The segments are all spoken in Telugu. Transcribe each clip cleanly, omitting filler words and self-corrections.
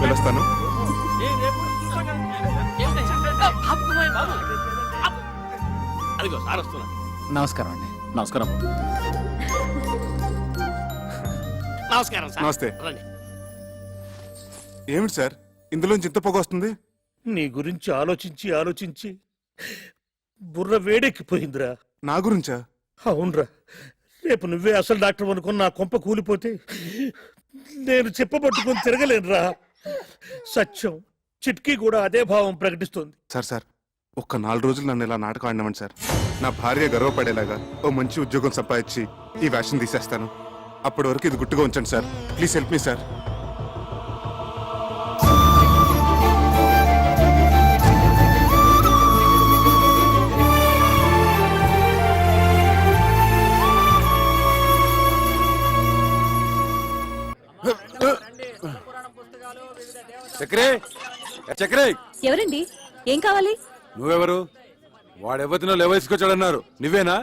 వెళ్ళొస్తాను. నమస్కారం అండి. నమస్కారం. నమస్కారం సార్. నమస్తే. రండి. ఏమిటి సార్ ఇందులోంచి ఇంత పొగ వస్తుంది? నీ గురించి ఆలోచించి ఆలోచించి బుర్ర వేడెక్కిపోయిందిరా. నా గురించా? అవునరా, రేపు నువ్వే అసలు డాక్టర్ అనుకుని నా కొంప కూలిపోతే నేను చెప్పబట్టుకుని తిరగలేనురా. సత్యం చిట్కీ కూడా అదే భావం ప్రకటిస్తుంది. సార్ ఒక్క 4 రోజులు నన్ను ఇలా నాటకం ఆడినామండి సార్. నా భార్య గర్వపడేలాగా ఓ మంచి ఉద్యోగం సంపాదించి ఈ వేషం తీసేస్తాను. అప్పటి వరకు ఇది గుట్టుగా ఉంచండి sir. Please help me sir. చక్రే, చక్రే, ఎవరండి? ఏం కావాలి? నువ్వెవరు? వాడెవతినో లేవసుకొచ్చాడన్నారు, నువ్వేనా?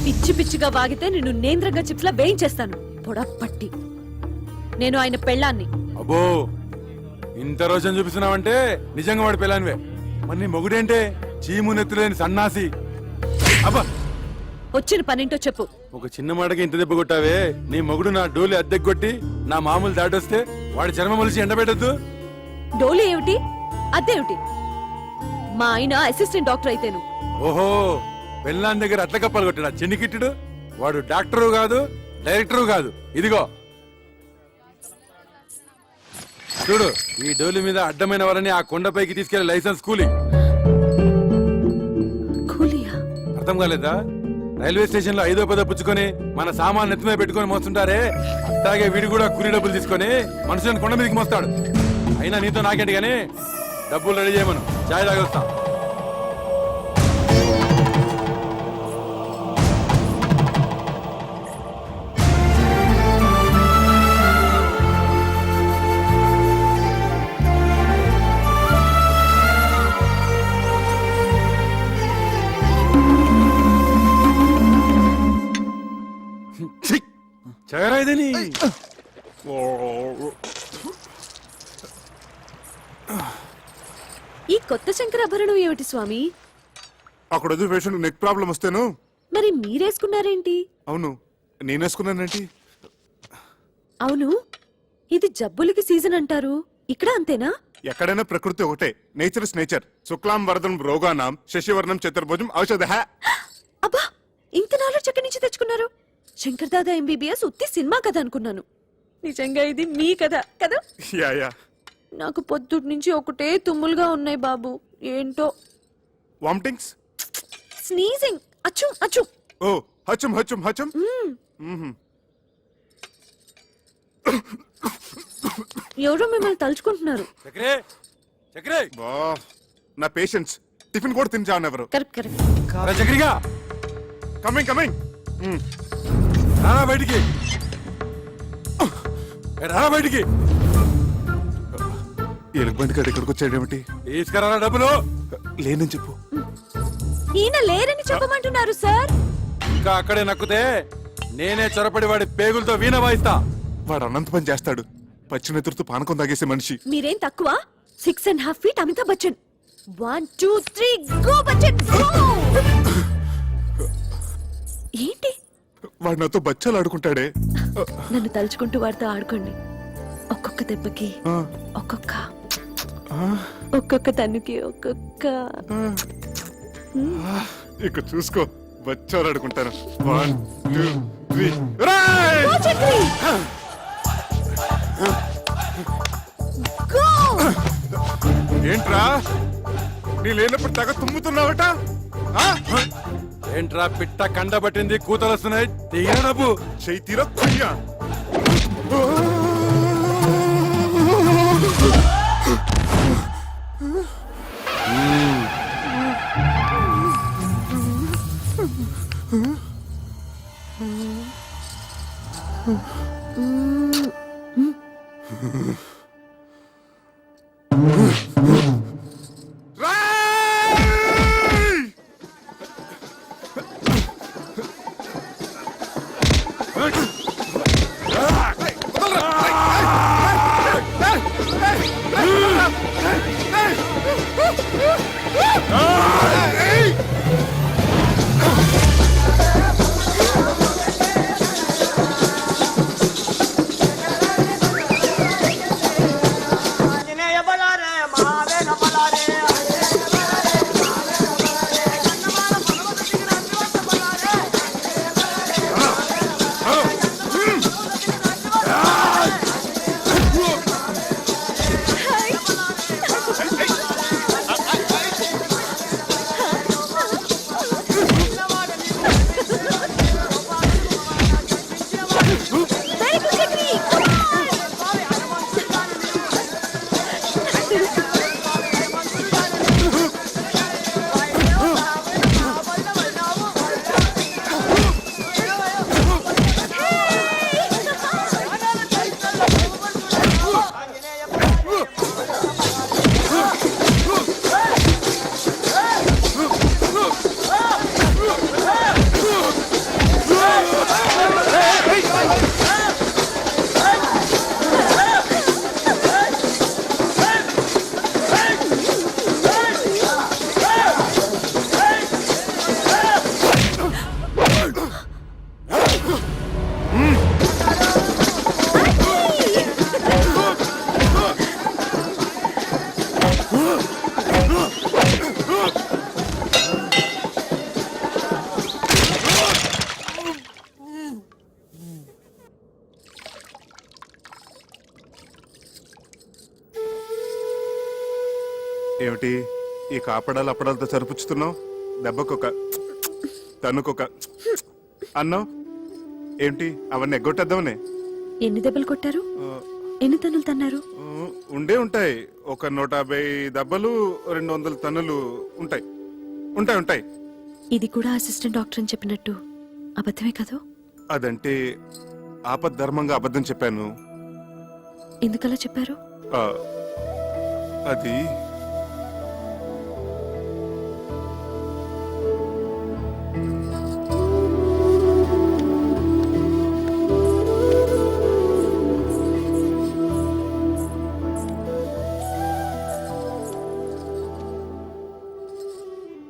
పిచ్చి పిచ్చిగా వాగితే నిన్ను నేంద్రంగా చిప్స్లా వేయించేస్తాను. పొడపట్టి నేను ఆయన పెళ్ళాన్ని. అబ్బో, ఇంత రోజు చూపిస్తున్నావంటే నిజంగా వాడి పెళ్ళానివే. మరి నీ మొగుడేంటే చీము నెత్తులేని సన్నాసి. అబ్బా, వచ్చిన పనింటో చెప్పు. ఒక చిన్న మాటకి ఇంత దెబ్బ కొట్టావే. నీ మొగుడు నా డోలి అద్దెకొట్టి నా మామూలు దాటొస్తే వాడి చర్మం మొలిచి ఎండబెట్టద్దు. డోలు ఏమిటి, అదేమిటి? మా ఆయన అసిస్టెంట్ డాక్టర్ అయితేను. ఓహో, పెళ్ళాన్ దగ్గర అట్ల కప్పలు కొట్టాడు చెన్నికిట్టుడు. వాడు డాక్టరు కాదు, డైరెక్టరు కాదు. ఇదిగో చూడు, ఈ డోలి మీద అడ్డమైన వారిని ఆ కొండపైకి తీసుకెళ్లే లైసెన్స్ కూలీ. అర్థం కాలేదా? రైల్వే స్టేషన్ లో 5వ 10వ పుచ్చుకొని మన సామాన్ నెత్తిమే పెట్టుకుని మోస్తుంటారే, అట్లాగే వీడు కూడా కూలీ డబ్బులు తీసుకొని మనుషులను కొండ మీదకి మోస్తాడు. అయినా నీతో నాకేంటి గానీ డబ్బులు రెడీ చేయమను, చాయ్ తాగొస్తా. చగరా ఇదని ఈ కొత్త శంకరాభరణం ఏమిటి స్వామి? అక్కడ వదిలి పేషెంట్ నెక్ ప్రాబ్లం వస్తేను. మరి మీరేసుకున్నారేంటి? అవును, నేనేసుకున్నానండి. అవును, ఇది జబ్బులకి సీజన్ అంటారు, ఇక్కడ అంతేనా? ఎక్కడైనా ప్రకృతి ఒకటే. Nature is nature. శుక్లాం వరదం రోగానాం శశివర్ణం చతుర్భుజం ఔషధ. అబ్బా, ఇంత నాలెడ్జ్ ఎక్కడి నుంచి తెచ్చుకున్నారు? శంకర్ దాదా ఎంబీబీఎస్ ఉత్తి సినిమా కథ అనుకున్నాను. నిజంగా ఇది మీ కథ కదా? యా. నాకు పొద్దుటి నుంచి ఒకటే తుమ్ములుగా ఉన్నాయి బాబు. ఏంటో వామిటింగ్స్, స్నీజింగ్, అచ్చు అచ్చు. ఓ హచం హచం హచం. ఎవరో మిమ్మల్ని తలుచుకుంటున్నారు. చక్రే, చక్రే, నా పేషెంట్స్ టిఫిన్ కూడా తిని ఎవరు. Correct correct. చక్రిగా కమింగ్ కమింగ్. రానా బయటికి, రానా బయటికి. ఎలుగుబంటి కాదు ఇక్కడికి వచ్చాడేమిటి? తీసుకురా డబ్బులు. లేనని చెప్పు. ఈయన లేరని చెప్పమంటున్నారు సార్. ఇంకా అక్కడే నక్కుతే నేనే చొరపడి వాడి పేగులతో వీణ వాయిస్తా. వాడు అనంత పని చేస్తాడు. పచ్చినెత్తురుతో పానకం తాగేసే మనిషి. మీరేం తక్కువ? 6.5 feet Amitabh Bachchan. 1 2 3 go Bachchan go. ఏంటి? వాడు నాతో బచ్చాలు ఆడుకుంటాడే. నన్ను తలుచుకుంటూ వాడితో ఆడుకోండి. ఒక్కొక్క దెబ్బకి ఒక్కొక్క తన్నుకి ఒక్కొక్క. ఇక చూసుకో, బచ్చాలు ఆడుకుంటాను. 1 2 3. ఏంట్రా నీ లేనప్పుడు తగ తుమ్ముతున్నావట? ఏంట్రా పిట్ట కండబట్టింది, కూతలు వస్తున్నాయి. డబ్బు చెయ్యి తీరా కుయ్యా. ఏమిటి ఈ కాపడాలు అప్పడాలతో సరిపుచ్చుతున్నావు? దెబ్బకొక తనుకొక అన్నావు ఏంటి? అవన్నీ ఎగ్గొట్టేద్దామనే. ఎన్ని దెబ్బలు కొట్టారు? ఎన్ని తన్నులు తన్నారు? ఉండే ఉంటాయి. ఒక 150 దెబ్బలు, 200 తన్నులు ఉంటాయి. ఉంటాయి ఉంటాయి. ఇది కూడా అసిస్టెంట్ డాక్టర్ అని చెప్పినట్టు అబద్ధమే కదా? అదంటే ఆపద్ధర్మంగా అబద్ధం చెప్పాను. ఎందుకలా చెప్పారు? ఆ, అది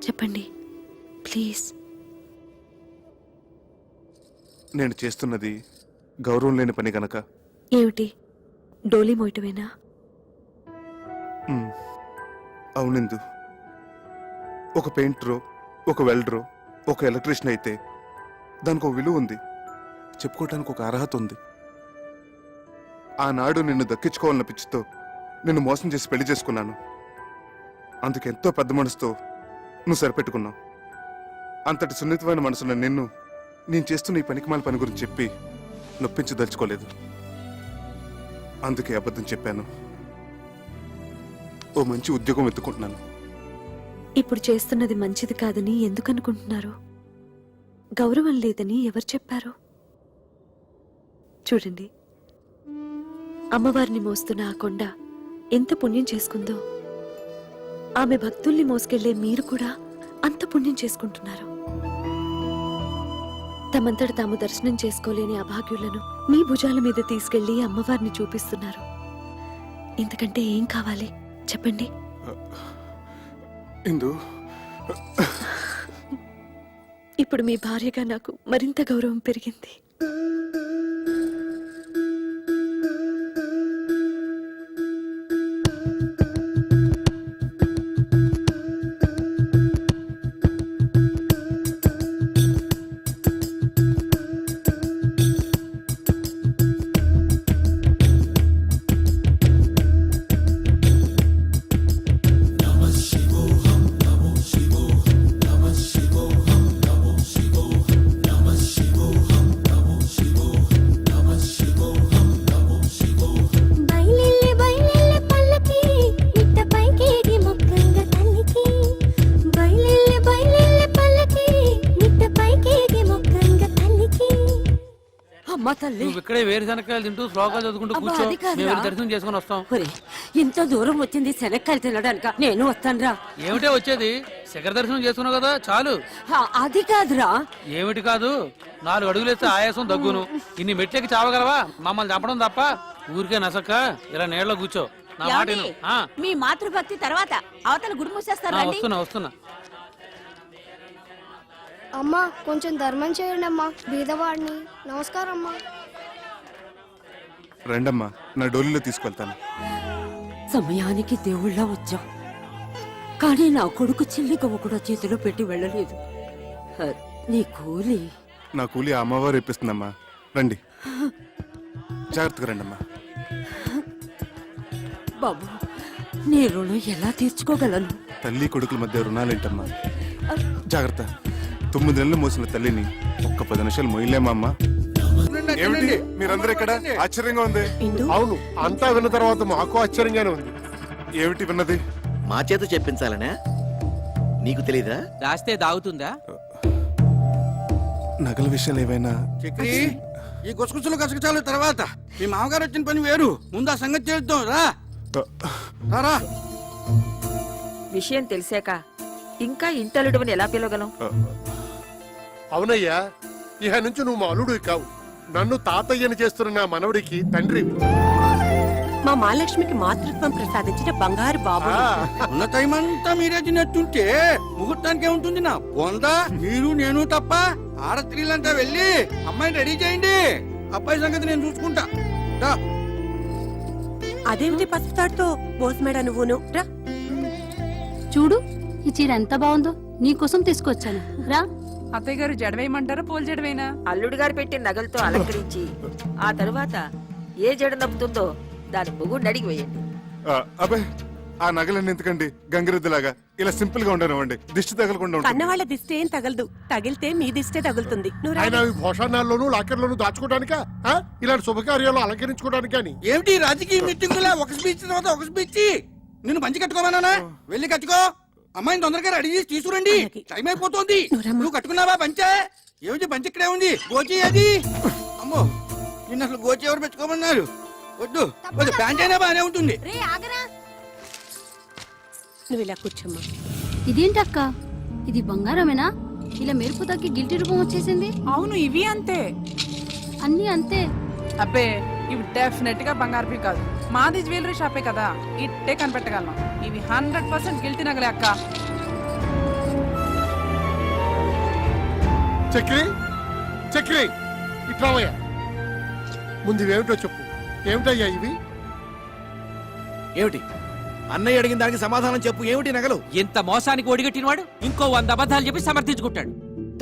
చెప్పండి ప్లీజ్. నేను చేస్తున్నది గౌరవం లేని పని గనక. ఏమిటి, డోలీ మోయటమేనా? అవునిందు, ఒక పెయింటరో, ఒక వెల్డరో, ఒక ఎలక్ట్రీషియన్ అయితే దానికి ఒక విలువ ఉంది, చెప్పుకోవటానికి ఒక అర్హత ఉంది. ఆనాడు నిన్ను దక్కించుకోవాలన్న పిచ్చితో నిన్ను మోసం చేసి పెళ్లి చేసుకున్నాను. అందుకెంతో పెద్ద మనసుతో నువ్వు సరిపెట్టుకున్నావు. అంతటి సున్నితమైన మనసున్న నిన్ను నేను చేస్తున్న ఈ పనికిమాల పని గురించి చెప్పి నొప్పించదలుచుకోలేదు. అందుకే అబద్ధం చెప్పాను. ఓ మంచి ఉద్యోగం వెతుకుంటున్నాను. ఇప్పుడు చేస్తున్నది మంచిది కాదని ఎందుకు అనుకుంటున్నారు? గౌరవం లేదని ఎవరు చెప్పారు? చూడండి, అమ్మవారిని మోస్తున్న ఆ కొండ ఎంత పుణ్యం చేసుకుందో, ఆమె భక్తుల్ని మోసుకెళ్లే మీరు కూడా అంత పుణ్యం చేసుకుంటున్నారు. తమంతట తాము దర్శనం చేసుకోలేని అభాగ్యులను మీ భుజాల మీద తీసుకెళ్లి అమ్మవారిని చూపిస్తున్నారు. ఇంతకంటే ఏం కావాలి చెప్పండి? ఇందు, ఇప్పుడు మీ భార్యగా నాకు మరింత గౌరవం పెరిగింది. బైలెల్లె బైలెల్లె పల్లకి ఇట్ట పైకేగి మొక్కంగ తల్లికి బైలెల్లె బైలెల్లె పల్లకి ఇట్ట పైకేగి మొక్కంగ తల్లికి. అమ్మ తల్లి, నువ్వు ఇక్కడే వేరుశనక్కాయలు తింటూ శ్లోకాలు చదువుకుంటూ అబ్బా, కూర్చో. అది కాదురా. మేము వెళ్ళి దర్శనం చేసుకుని వస్తాం. ఒరేయ్, ఇంత దూరం వచ్చింది శనక్కాయలు తినడానిక? నేను వస్తానురా. ఏమిటే వచ్చేది? శిఖర దర్శనం చేసుకున్నావు కదా, చాలు. అది కాదురా. ఏమిటి కాదు? 4 అడుగులేస్తే ఆయాసం దగ్గును. ఇన్ని మెట్లకి చావగలవా? మమ్మల్ని చంపడం తప్ప. ఊరికే నసక్క ఇలా నీళ్ళలో కూర్చో. నా మాట విను. ఆ, మీ మాతృభక్తి తర్వాత అవతల గుడి మూసేస్తారా? వస్తున్నా వస్తున్నా. అమ్మా కొంచెం ధర్మం చేయండి అమ్మా, బీదవాడిని. నమస్కారం అమ్మా. రండమ్మా, నా డోలీలో తీసుకెళ్తాను. సమయానికి దేవుళ్ళ వచ్చాం, కానీ నా కొడుకు చిల్లిగవ్వ కూడా చేతిలో పెట్టి వెళ్ళలేదు. నీ కూలి నా కూలి ఆ అమ్మవారు ఇప్పిస్తుందమ్మా. రండి, జాగ్రత్తగా రండమ్మా. బాబు, నీ రుణం ఎలా తీర్చుకోగలను? తల్లి కొడుకుల మధ్య రుణాలేంటమ్మా? జాగ్రత్త. 9 నెలలు మోసిన తల్లిని ఒక్క 10 నిమిషాలు మొయ్యలేమా అమ్మా? ఏమిటి మీరందరూ ఇక్కడ? ఆశ్చర్యంగా ఉంది. అవును, అంతా విన్న తర్వాత మాకు ఆశ్చర్యంగానే ఉంది. ఏమిటి విన్నది? మా చేత చెప్పించాలనే నీకు తెలీదా? దాస్తే దాగుతుందా? నగల విషయాలు ఏవైనా? చక్రి, ఈ గుసగుసలు గసగసాలు తర్వాత మీ మామగారు వచ్చిన పని వేరు. ముందు ఆ సంగతి చేద్దాం. రా రా. విషయం తెలిసాక ఇంకా ఇంటలుడువని ఎలా పిలవగలం? అవునయ్యా, ఇహ నుంచి నువ్వు మా అల్లుడు కావు, నన్ను తాతయ్యని చేస్తున్న నా మనవడికి తండ్రి. మా మహాలక్ష్మికి మాతృత్వం ప్రసాదించిన బంగారు బాబు. ఉన్న టైం అంతా మీరే తిన్నట్టుంటే ముహూర్తానికి ఏముంటుంది? నా బొందా, మీరు నేను తప్ప ఆడ స్త్రీలంతా వెళ్ళి అమ్మాయిని రెడీ చేయండి. అబ్బాయి సంగతి నేను చూసుకుంటా. రా. అదేమిటి పసుపుతాడుతో బోస్మేడ నువ్వును? రా. చూడు, ఈ చీర ఎంత బాగుందో, నీకోసం తీసుకొచ్చాను. రా. అత్తయ్య గారు జడవేయమంటారా, పోల్ జడవేనా? అల్లుడు గారు పెట్టిన నగలతో అలంకరించి ఆ తరువాత ఏ జడ నప్పుతుందో దాని మొగుడిని అడిగి వేయండి. అబ్బాయి, ఆ నగలన్నీ ఎందుకండి గంగిరెద్దులాగా ఇలా సింపుల్ గా ఉండనివ్వండి, దిష్టి తగలకుండా ఉంటుంది. కన్నవాళ్ళ దిష్టి ఏం తగలదు, తగిలితే మీ దిష్టే తగులుతుంది. ఆయన ఈ భోషణాల్లోనూ లాకర్లోనూ దాచుకోవడానికా ఇలాంటి శుభకార్యాలు అలంకరించుకోవడానికి అని ఏమిటి రాజకీయ మీటింగులా ఒక స్పీచ్ తర్వాత ఒక స్పీచ్? నిన్ను మంచి కట్టుకోమన్నానా? వెళ్ళి కట్టుకో. అమ్మాయిని తొందరగా రెడీ చేసి తీసుకురండి, టైం అయిపోతుంది. నువ్వు కట్టుకున్నావా పంచే? ఏమిటి పంచి ఇక్కడే ఉంది, గోచి అది. అమ్మో, నిన్ను అసలు గోచి ఎవరు పెట్టుకోమన్నారు? వద్దు వద్దు, ప్యాంట్ అయినా బాగానే ఉంటుంది. నువ్వు ఇలా కూర్చోమ్మా. ఇదేంటక్క, ఇది బంగారమేనా? ఇలా మెరుపు తగ్గి గిల్టీ రూపం వచ్చేసింది. అవును, ఇవి అంతే. అన్నీ అంతే. అబ్బే, ఇవి డెఫినెట్ గా బంగారువి కాదు. మాది జ్యువెలరీ షాపే కదా, ఇట్టే కనిపెట్టగలను. ఇవి 100% గిల్టీ నగలే అక్క. చక్రి చక్రి ఇట్లావయ్యా, ముందు ఇవేమిటో చెప్పు. ఏమిటయ్యా ఇవి? ఏమిటి అన్నయ్య అడిగిన దానికి సమాధానం చెప్పు. ఏమిటి నగలు? ఇంత మోసానికి ఒడిగట్టినవాడు ఇంకో 100 అబద్ధాలు చెప్పి సమర్థించుకుంటాడు.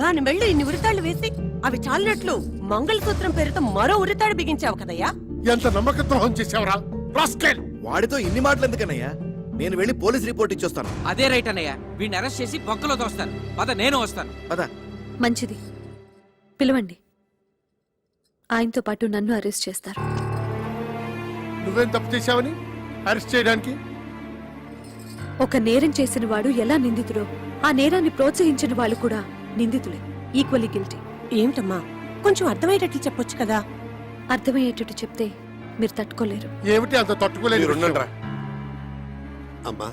దాని మెళ్ళు ఇన్ని ఉరితాళ్లు వేసి అవి చాలినట్లు మంగళసూత్రం పేరుతో మరో ఉరితాడు బిగించావు కదయ్యా. ఎంత నమ్మక ద్రోహం చేసావురా రాస్కెల్! వాడితో ఇన్ని మాటలు ఎందుకన్నయ్యా? నేను వెళ్ళి పోలీస్ రిపోర్ట్ ఇచ్చొస్తాను. అదే రైట్ అన్నయ్య, వీడిని అరెస్ట్ చేసి బొక్కలో తోస్తాను. పద, నేను వస్తాను. పద. మంచిది, పిలవండి. ఆయనతో పాటు నన్ను అరెస్ట్ చేస్తారు. నువ్వేం తప్పు చేశావని అరెస్ట్ చేయడానికి? ఒక నేరం చేసిన వాడు ఎలా నిందితుడో, ఆ నేరాన్ని ప్రోత్సహించిన వాళ్ళు కూడా నిందితులే, ఈక్వల్లీ గిల్టీ. ఏమిటమ్మా, కొంచెం అర్థమయ్యేటట్లు చెప్పొచ్చు కదా. అర్థమయ్యేటట్టు చెప్తే మీరు తట్టుకోలేరు. ఏమిటి అంత తట్టుకోలేదు? అమ్మా,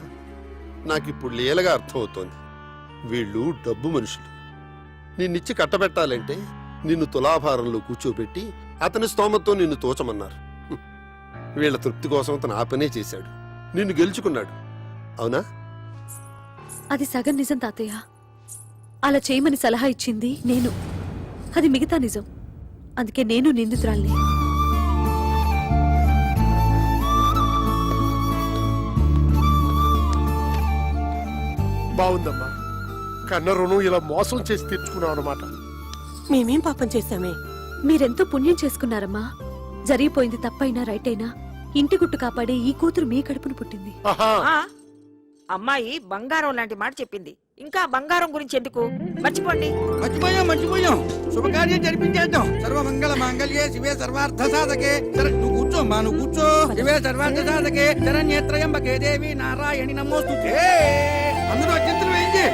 నాకిప్పుడు లీలగా అర్థమవుతోంది. వీళ్ళు డబ్బు మనుషులు. నిన్నిచ్చి కట్టబెట్టాలంటే నిన్ను తులాభారంలో కూర్చోబెట్టి అతని స్తోమతో నిన్ను తోచమన్నారు. వీళ్ళ తృప్తి కోసం అతను ఆ పనే చేశాడు, నిన్ను గెలుచుకున్నాడు. అవునా? అది సగం నిజం తాతయ్య. అలా చేయమని సలహా ఇచ్చింది నేను, అది మిగతా నిజం. అందుకే నేను నిందితురాల్ని. బాగుందమ్మా, కన్న రుణం ఇలా మోసం చేసి తీర్చుకున్నావు అనమాట. మేమేం పాపం చేశామే? మీరెంతో పుణ్యం చేసుకున్నారమ్మా. జరిగిపోయింది తప్పైనా రైట్ అయినా ఇంటి గుట్టు కాపాడే ఈ కూతురు మీ కడుపును పుట్టింది. అమ్మాయి బంగారం లాంటి మాట చెప్పింది. ఇంకా బంగారం గురించి ఎందుకు? మర్చిపోండి. మర్చిపోయాం. శుభకార్యం జరిపించేద్దాం. సర్వమంగళ మాంగళ్యే శివే సర్వార్థ సాధకే. నువ్వు కూర్చోమ్మా, నువ్వు కూర్చో. శివే సర్వార్థ సాధకే శరణ్యేత్రయంబకే దేవి నారాయణి నమోస్తుతే. అందరూ అత్యంతలు వేయించి.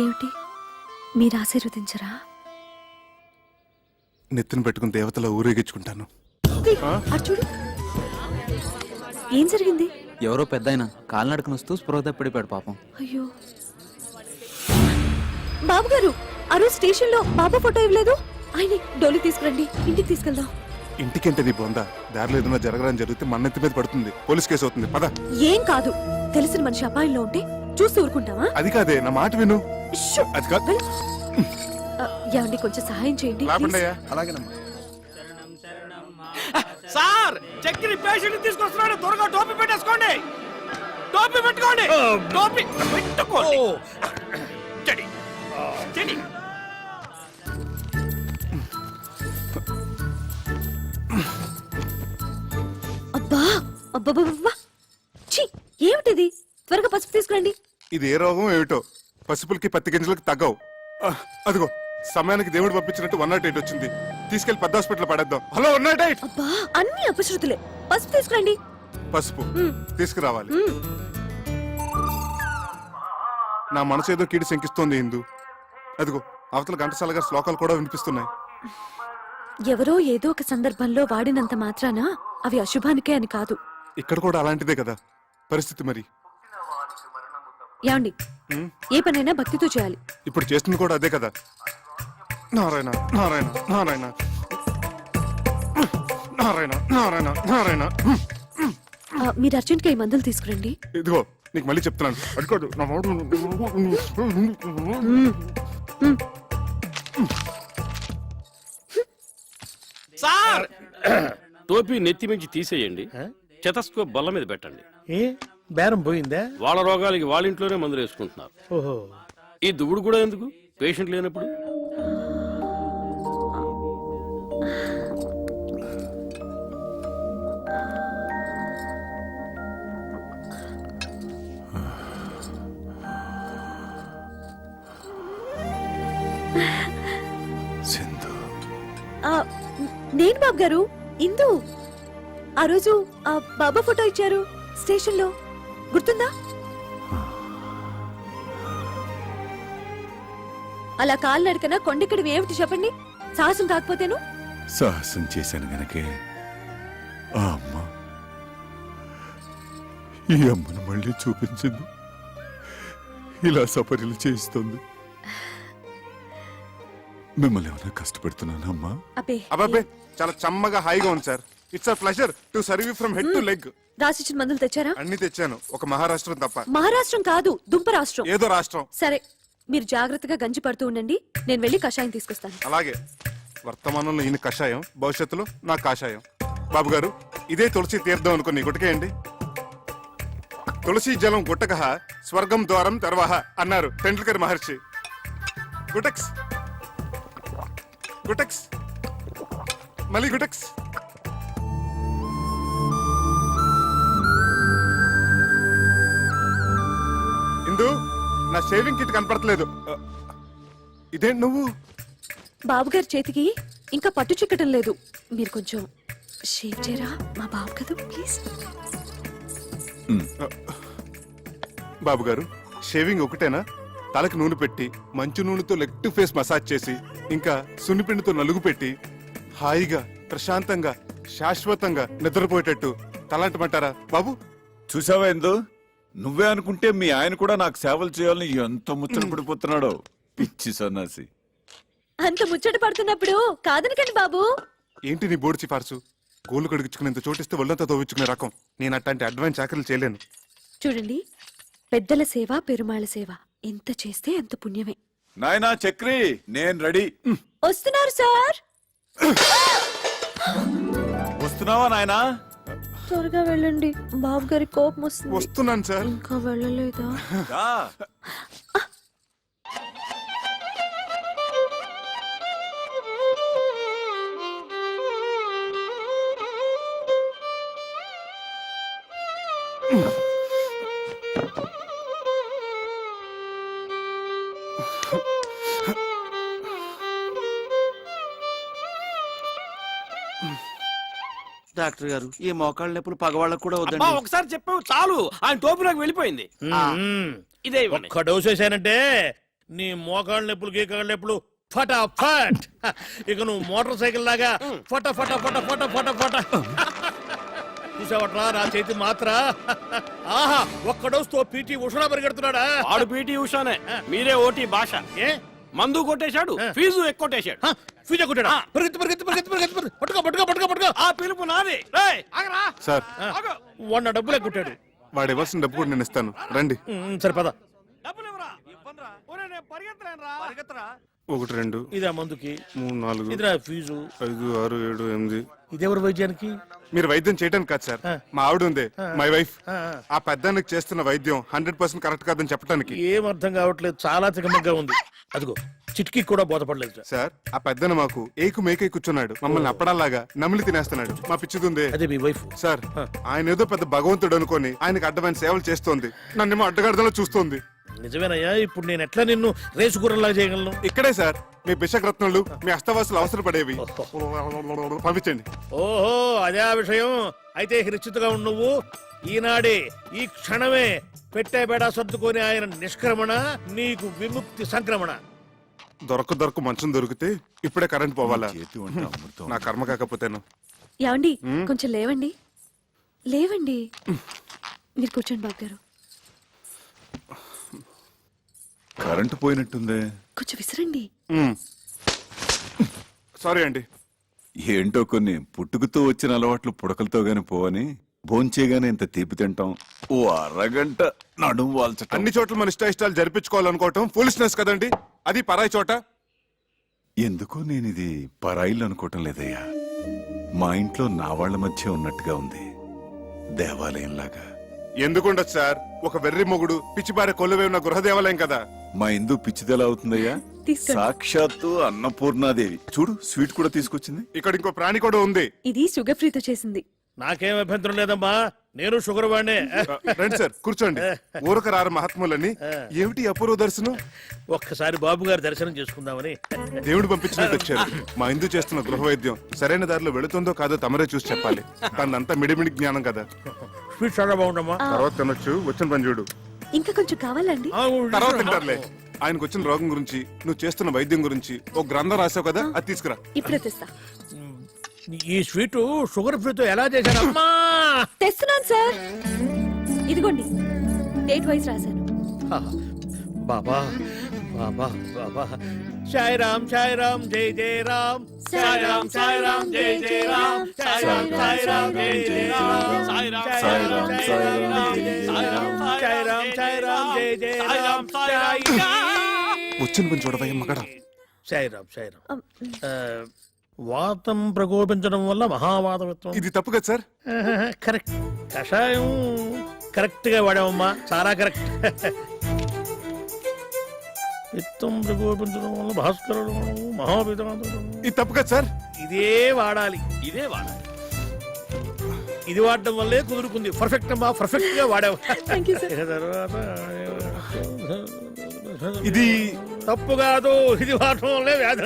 ఏమిటి, మీరు ఆశీర్వదించరా? నెత్తిన పెట్టుకుని దేవతలో ఊరేగించుకుంటాను. అటు చూడు, ఏం జరిగింది? ఎవరో పెద్దాయన కాలినడకను వస్తూ స్పృహ తప్పిడిపోయాడు పాపం. అయ్యో, బాబు గారు, ఆ రోజు స్టేషన్ లో బాబా ఫోటో ఇవ్వలేదు. ఆయన డోలి తీసుకురండి, ఇంటికి తీసుకెళ్దాం. ఇంటికంటే నీ బొందా, దారిలో ఏదైనా జరగడానికి జరిగితే మన నెత్తి మీద పడుతుంది, పోలీస్ కేసు అవుతుంది. పద. ఏం కాదు, తెలిసిన మనిషి అపాయంలో ఉంటే చూస్తూ ఊరుకుంటావా? అది కాదే, నా మాట విను. షూ! అది కాదు. ఏమండి, కొంచెం సహాయం చేయండి ప్లీజ్. అలాగేనమ్మా. సార్, చక్కెర పేషెంట్ తీసుకొస్తున్నాడు, త్వరగా టోపీ పెట్టేసుకోండి. టోపీ పెట్టుకోండి. టోపీ పెట్టుకోండి. చెడి చెడి. అబ్బా అబ్బబ్బబ్బా, ఛీ, ఏమిటిది? త్వరగా పసుపు తీసుకురండి. ఇది ఏ రోగం ఏమిటో, పసుపులకి పత్తి గింజలకి తగ్గవు. అదిగో సమయానికి దేవుడు పంపించినట్టు 108 వచ్చింది. తీసుకెళ్లి పెద్ద హాస్పిటల్ పడేద్దాం. హలో 108. అబ్బా, అన్ని అపశృతులే. పసుపు తీసుకురండి. పసుపు తీసుకురావాలి. నా మనసు ఏదో కీడి శంకిస్తోంది ఇందు. అదిగో అవతల ఘంటసాల గారి శ్లోకాలు కూడా వినిపిస్తున్నాయి. ఎవరో ఏదో ఒక సందర్భంలో వాడినంత మాత్రాన అవి అశుభానికే అని కాదు. ఇక్కడ కూడా అలాంటిదే కదా పరిస్థితి. మరి యాండి, ఏ పనైనా భక్తితో చేయాలి. ఇప్పుడు చేస్తుంది కూడా అదే కదా. నారాయణ నారాయణ నారాయణ నారాయణ నారాయణ నారాయణ. మీరు అర్జెంట్గా ఈ మందులు తీసుకురండి. ఇదిగో నీకు మళ్ళీ చెప్తున్నాను, అడుకోదు నా మాట. సార్, టోపీ నెత్తి మించి తీసేయండి, చెతస్కోప్ బల్ల మీద పెట్టండి. ఏ బేరం పోయిందా? వాళ్ళ రోగాలకి వాళ్ళ ఇంట్లోనే మందులు వేసుకుంటున్నారు. ఓహో, ఈ దువ్వుడు కూడా ఎందుకు, పేషెంట్ లేనప్పుడు? ఆ, నేను బాబు గారు ఇందు. ఆ రోజు ఆ బాబా ఫోటో ఇచ్చారు స్టేషన్ లో, గుర్తుందా? అలా కాలు నడకన కొండెక్కడివి ఏమిటి చెప్పండి, సాహసం కాకపోతేను? సాహసం చేశాను గనకే ఆ అమ్మ ఈ అమ్మను మళ్ళీ చూపించింది, ఇలా సపర్యలు చేయిస్తుంది. మిమ్మల్ని ఏమైనా కష్టపెడుతున్నానా అమ్మా? అబ్బే అబ్బాబే చాలా చమ్మగా హాయిగా ఉంది sir. It's a pleasure to serve you from head to leg. రాసిచ్చిన మందులు తెచ్చారా? అన్ని తెచ్చాను, ఒక మహారాష్ట్రం తప్ప. మహారాష్ట్రం కాదు, దుంప రాష్ట్రం. ఏదో రాష్ట్రం. సరే, మీరు జాగ్రత్తగా గంజి పడుతూ ఉండండి, నేను వెళ్ళి కషాయం తీసుకొస్తాను. అలాగే. వర్తమానంలో ఈయన కషాయం, భవిష్యత్తులో నా కాషాయం. బాబు గారు, ఇదే తులసి తీర్థం అనుకుని గుటకేయండి. తులసి జలం గుట్టకహ స్వర్గం ద్వారం తర్వాహ అన్నారు టెండూల్కర్ మహర్షి. గుటక్స్ గుటక్స్ మళ్ళీ గుటక్స్. ఇందు, నా షేవింగ్ కిట్ కనపడట్లేదు. ఇదేంటి నువ్వు? బాబు గారి చేతికి ఇంకా పట్టు చిక్కటం లేదు, మీరు కొంచెం షేవ్ చేయరా? మా బాబు కదా, ప్లీజ్. బాబు గారు, షేవింగ్ ఒకటేనా? తలకి నూనె పెట్టి మంచు నూనెతో లెగ్ టు ఫేస్ మసాజ్ చేసి ఇంకా సున్నిపిండితో నలుగు పెట్టి హాయిగా ప్రశాంతంగా శాశ్వతంగా నిద్రపోయేటట్టు తలంటమంటారా బాబు? చూసావా ఎందు, నువ్వే అనుకుంటే మీ ఆయన కూడా నాకు సేవలు చేయాలని ఎంత ముచ్చట పడిపోతున్నాడో, పిచ్చి సన్నాసి. అంత ముచ్చట పడుతున్నప్పుడు కాదనకండి బాబు. ఏంటి నీ బోర్డు సిఫార్సు? గోళ్ళు కడిగించుకునేంత చోటిస్తే ఒళ్ళంతా తోవించుకునే రకం. నేను అట్లాంటి అడ్వాన్స్ చాకరీలు చేయలేను. చూడండి, పెద్దల సేవ పెరుమాళ సేవ ఎంత చేస్తే అంత పుణ్యమే. నాయనా చక్రి, నేను రెడీ. వస్తున్నారు సార్. వస్తున్నావా నాయనా? త్వరగా వెళ్ళండి, బాబు గారి కోపం వస్తుంది. వస్తున్నాను సార్. ఇంకా వెళ్ళలేదా? రా. డాక్టర్ గారు, ఈ మోకాళ్ళ నొప్పులు పగవాళ్ళకు కూడా వద్దండి. ఒకసారి చెప్పావు చాలు, ఆయన టోపీ నాకు వెళ్ళిపోయింది. ఇదే ఒక్క డోస్ వేసానంటే నీ మోకాళ్ళ నొప్పులు గీకాళ్ళ నొప్పులు ఫటాఫట్. ఇక నువ్వు మోటార్ సైకిల్ లాగా ఫట ఫట ఫట ఫట ఫట ఫట. చూసావట్రా నా చేతి మాత్ర. ఆహా, ఒక్క డోస్ తో పీటీ ఉషా పరిగెడుతున్నాడా? ఆడు పీటీ ఉషానే, మీరే ఓటీ భాష. ఏ మందు కొట్టేశాడు, ఫీజు ఎక్కువ. ఫీజు కొట్టాడా? పరిగెత్తు పరిగెత్తు పరిగెత్తు పరిగెత్తు పట్టుకో పట్టుకో పట్టుకో పట్టుకో. ఆ పిలుపు నాది. రేయ్, ఆగరా. సార్, వాడిన డబ్బులే కొట్టాడు. వాడు ఇవ్వాల్సిన డబ్బు కూడా నేను ఇస్తాను, రండి. సరే పద. డబ్బులు ఇవ్వరా? ఇవ్వనురా. ఒరేయ్, నేను పరిగెత్తలేనురా. పరిగెత్తరా. 1 2 ఇదా మందుకి, 3 4 ఇదిరా ఫీజు. 5 6 7 8. ఇదెవరు వైద్యానికి? మీరు వైద్యం చేయడానికి కాదు సార్, మా ఆవిడ ఉంది, మై వైఫ్. ఆ పెద్దానికి చేస్తున్న వైద్యం 100% కరెక్ట్ కాదని చెప్పడానికి. ఏం అర్థం కావట్లేదు, చాలా తికమగ్గా ఉంది. అదిగో చిట్కి కూడా బోధపడలేదు సార్. ఆ పెద్దన మాకు ఏకు మేకై కూర్చున్నాడు, మమ్మల్ని అప్పడాలాగా నమిలి తినేస్తున్నాడు. మా పిచ్చిదుందే. అదే మీ వైఫ్ సార్. ఆయన ఏదో పెద్ద భగవంతుడు అనుకొని ఆయనకు అడ్డమైన సేవలు చేస్తోంది, నన్నేమో అడ్డగడదలో చూస్తోంది. నిజమేనయ్యా, ఇప్పుడు నేను ఎట్లా నిన్ను రేసు గుర్రంలాగా చేయగలను? ఇక్కడే సార్ మీ బిషగ్రత్నాలు, మీ అస్తవాసులు అవసరపడేవి. పంపించండి. ఓహో, అదే ఆ విషయం. అయితే నిశ్చితగా ఉండు నువ్వు. ఈనాడే ఈ క్షణమే పెట్టే బేడా సర్దుకొని ఆయన నిష్క్రమణ, నీకు విముక్తి సంక్రమణ. దొరక మంచం దొరికితే ఇప్పుడే కరెంట్ పోవాలా? చేతి వంట అమృతం. నా కర్మ కాకపోతేను. ఏమండి, కొంచెం లేవండి, లేవండి. మీరు కూర్చోండి బాబు గారు. కరెంటు పోయినట్టుందే. కొంచెం విసరండి. సారీ అండి. ఏంటో కొన్ని పుట్టుకతో వచ్చిన అలవాట్లు పుడకలతో గాని పోవని, భోంచేగానే ఇంత తీపి తింటాం, ఓ అరగంట నడుము వాల్చటం. అన్ని చోట్ల మన ఇష్టాలు జరిపించుకోవాలనుకోవటం ఫూలిష్నెస్ కదండి. అది పరాయి చోట. ఎందుకో నేను ఇది పరాయిలు అనుకోవటం లేదయ్యా. మా ఇంట్లో నా వాళ్ళ మధ్య ఉన్నట్టుగా ఉంది, దేవాలయంలాగా. ఎందుకుండదు సార్, ఒక వెర్రి మొగుడు పిచ్చిపారే కొలువే ఉన్న గృహదేవాలయం కదా. మా ఇందు పిచ్చిదెలా అవుతుందయ్యా? సాక్షాత్తు అన్నపూర్ణాదేవి. చూడు, స్వీట్ కూడా తీసుకొచ్చింది. ఇక్కడ ఇంకో ప్రాణి కూడా ఉంది. ఇది షుగర్ ఫ్రీతో చేసింది. నాకేం అభ్యంతరం లేదమ్మా, నేను షుగర్ వాడినే. రండి సార్ కూర్చోండి. ఊరక రారు మహాత్ములని. ఏమిటి ఈ అపూర్వ దర్శనం? ఒక్కసారి బాబు గారి దర్శనం చేసుకుందామని. దేవుడు పంపించినట్టు వచ్చారు. మా ఇందు చేస్తున్న గృహ వైద్యం సరైన దారిలో వెళుతుందో కాదో తమరే చూసి చెప్పాలి. తనంతా మిడిమిడి జ్ఞానం కదా. స్వీట్ చాలా బాగుండమ్మా. తర్వాత తినొచ్చు. వచ్చిన పని చూడు. ఇంకా కొంచెం కావాలండి. తర్వాత తింటారులే. ఆయనకు వచ్చిన రోగం గురించి, నువ్వు చేస్తున్న వైద్యం గురించి ఒక గ్రంథం రాసావు కదా, అది తీసుకురా. ఇప్పుడే తెస్తా. ఈ స్వీట్ షుగర్ ఫ్రీతో ఎలా చేశారమ్మా? తెస్తున్నాను సార్. ఇదిగోండి, డేట్ వైజ్ రాశాను. బాబా బాబా బాబా. సాయి రామ్ సాయి రామ్ జై జై రామ్. సాయి రామ్ సాయి రామ్ జై జై రామ్. సాయి రామ్ సాయి రామ్ జై జై రామ్. సాయి రామ్ సాయి రామ్ జై జై రామ్. సాయి రామ్ సాయి రామ్ జై జై రామ్. వచ్చిన పని చూడవయ్య మగడా. సాయి రామ్ సాయి రామ్. వాతం ప్రకోపించడం వల్ల మహావాతవిత్వం. ఇది తప్పు కదా సార్? కరెక్ట్. కషాయం కరెక్ట్ గా వాడామమ్మా, చాలా కరెక్ట్. విత్తం ప్రకోపించడం వల్ల భాస్కరుడు మహాపితాంతుడు. ఇది తప్పు కదా సార్? ఇదే వాడాలి, ఇదే వాడాలి. ఇది వాడడం వల్లే కుదురుకుంది. పర్ఫెక్ట్ అమ్మా, పర్ఫెక్ట్ గా వాడావు. తర్వాత ఇది తప్పు కాదు, ఇది వాడటం వల్లే వ్యాధి.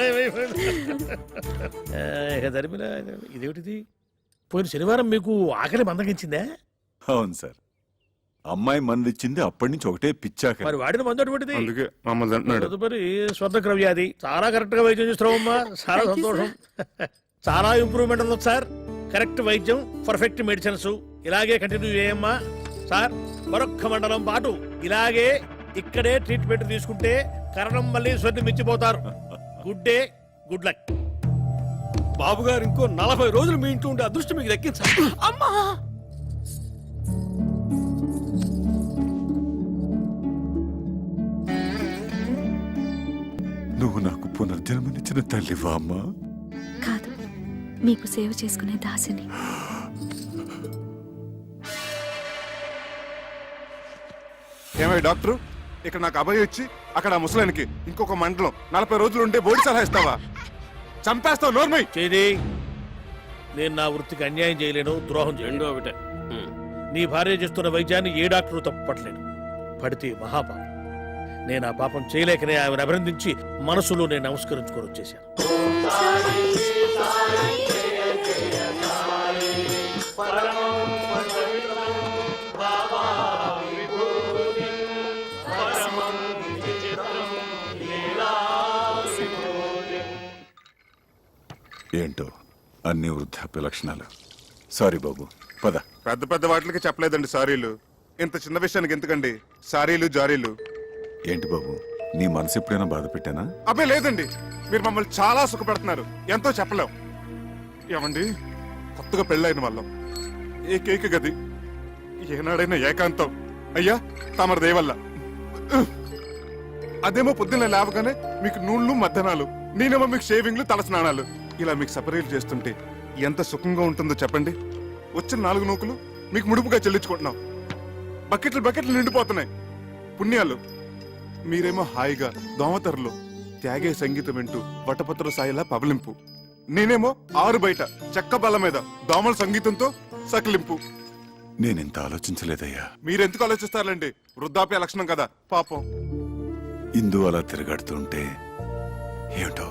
ధర్మిలా, ఇదేమిటిది? పోయిన శనివారం మీకు ఆకలి మందగించిందా? అవును సార్, అమ్మాయి మందిచ్చింది. అప్పటి నుంచి ఒకటే పిచ్చాక. మరి వాడిన మందు అటువంటిది. అందుకే మమ్మల్ని అంటున్నాడు. తదుపరి స్వర్ణక్ర వ్యాధి. చాలా కరెక్ట్ గా వైద్యం చేస్తున్నావమ్మా, చాలా సంతోషం. చాలా ఇంప్రూవ్మెంట్ ఉంది సార్. కరెక్ట్ వైద్యం, పర్ఫెక్ట్ మెడిసిన్స్. ఇలాగే కంటిన్యూ చేయమ్మా సార్. మరొక్క మండలం పాటు ఇలాగే ఇక్కడే ట్రీట్మెంట్ తీసుకుంటే కరణం మళ్ళీ స్వర్ణి మించిపోతారు. Good day, good luck. బాబు గారు ఇంకో 40 రోజులు మీ ఇంట్లో ఉండే అదృష్టం మీకు దక్కించాలి. అమ్మా, నువ్వు నాకు పునర్జన్మనిచ్చిన తల్లివా అమ్మా? కాదు, మీకు సేవ చేసుకునే దాసిని. ఏమయ్య డాక్టర్, ఇక్కడ నాకు అభయం ఇచ్చి అక్కడ ఆ ముసలానికి ఇంకొక మండలం 40 రోజులు ఉంటే బోడి సలహా ఇస్తావా? చంపేస్తావు. నోర్మై చేది. నేను నా వృత్తికి అన్యాయం చేయలేను, ద్రోహం చేయలేను. ఒకటే, నీ భార్య చేస్తున్న వైద్యాన్ని ఏ డాక్టరు తప్పట్లేడు. పడితే మహాపాపం. నేను ఆ పాపం చేయలేకనే ఆమెను అభినందించి మనసులో నేను నమస్కరించుకొని వచ్చేశాను. ఏంటో అన్ని వృద్ధాప్య లక్షణాలు. సారీ బాబు, పద. పెద్ద పెద్ద వాటికి చెప్పలేదండి సారీలు. ఇంత చిన్న విషయానికి ఎందుకండి సారీలు జారీలు? ఏంటి బాబు, నీ మనసు ఎప్పుడైనా బాధ పెట్టానా? అబ్బే లేదండి, మీరు మమ్మల్ని చాలా సుఖపెడుతున్నారు. ఎంతో చెప్పలేం. ఏమండి, కొత్తగా పెళ్ళైన వాళ్ళం, ఏకైక గది, ఏనాడైనా ఏకాంతం. అయ్యా తమరి దయవల్ల. అదేమో పొద్దున్న లేవగానే మీకు నూళ్ళు మద్దనాలు, నేనేమో మీకు షేవింగ్లు, తల స్నానాలు. ఇలా మీకు సపరేట్ చేస్తుంటే ఎంత సుఖంగా ఉంటుందో చెప్పండి. వచ్చిన 4 నూకులు మీకు ముడుపుగా చెల్లించుకుంటున్నాం. బకెట్లు బకెట్లు నిండిపోతున్నాయి పుణ్యాలు. మీరేమో హాయిగా దోమతెరలో త్యాగే సంగీతం వింటూ వటపత్ర సాయిలా పబలింపు. నేనేమో ఆరు బయట చెక్క బల్ల మీద దోమల సంగీతంతో సకిలింపు. నేనెంత ఆలోచించలేదయ్యా. మీరెందుకు ఆలోచిస్తారండి? వృద్ధాప్య లక్షణం కదా పాపం. ఇందు అలా తిరగాడుతుంటే ఏమిటో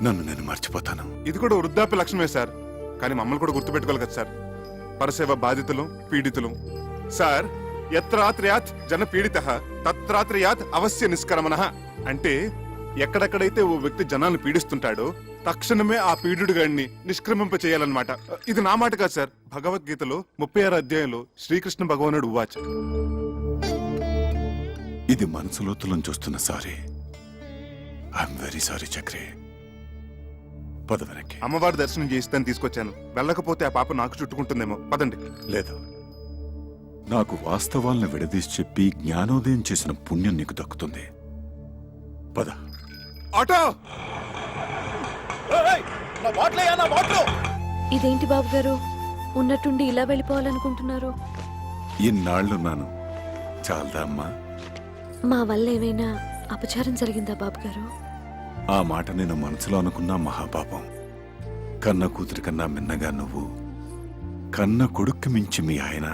నన్ను నేను మర్చిపోతాను. ఇది కూడా వృద్ధాప్య లక్షణమే సార్. కానీ మమ్మల్ని కూడా గుర్తుపెట్టుకోవాలి కదా సార్. పరసేవ బాధితులు, పీడితులు. సార్, యత్రాత్రయాత్ జన పీడిత తత్రాత్రయాత్ అవశ్య నిష్కరమణ. అంటే ఎక్కడెక్కడైతే ఓ వ్యక్తి జనాలను పీడిస్తుంటాడో తక్షణమే ఆ పీడుడు గాడిని నిష్క్రమింప చేయాలన్నమాట. ఇది నా మాట కాదు సార్. భగవద్గీతలో 36వ అధ్యాయంలో శ్రీకృష్ణ భగవానుడు ఉవాచ. ఇది మనసులోతులను చూస్తున్న sorry. I'm very sorry Chakri. పద వెనక్కి. అమ్మవారి దర్శనం చేయిస్తాను తీసుకొచ్చాను. వెళ్ళకపోతే ఆ పాప నాకు చుట్టుకుంటుందేమో. పదండి. లేదు, నాకు వాస్తవాలను విడదీసి చెప్పి జ్ఞానోదయం చేసిన పుణ్యం నీకు దక్కుతుంది. పద. ఆటో! ఇదేంటి బాబు గారు, ఉన్నట్టుండి ఇలా వెళ్ళిపోవాలనుకుంటున్నారు? ఇన్నాళ్లున్నాను, చాలదా అమ్మా? మా వల్ల ఏమైనా అపచారం జరిగిందా బాబు గారు? ఆ మాట నేను మనసులో అనుకున్నా మహాపాపం. కన్న కూతురి కన్నా మిన్నగా నువ్వు కన్న కొడుక్కి మించి మీ ఆయన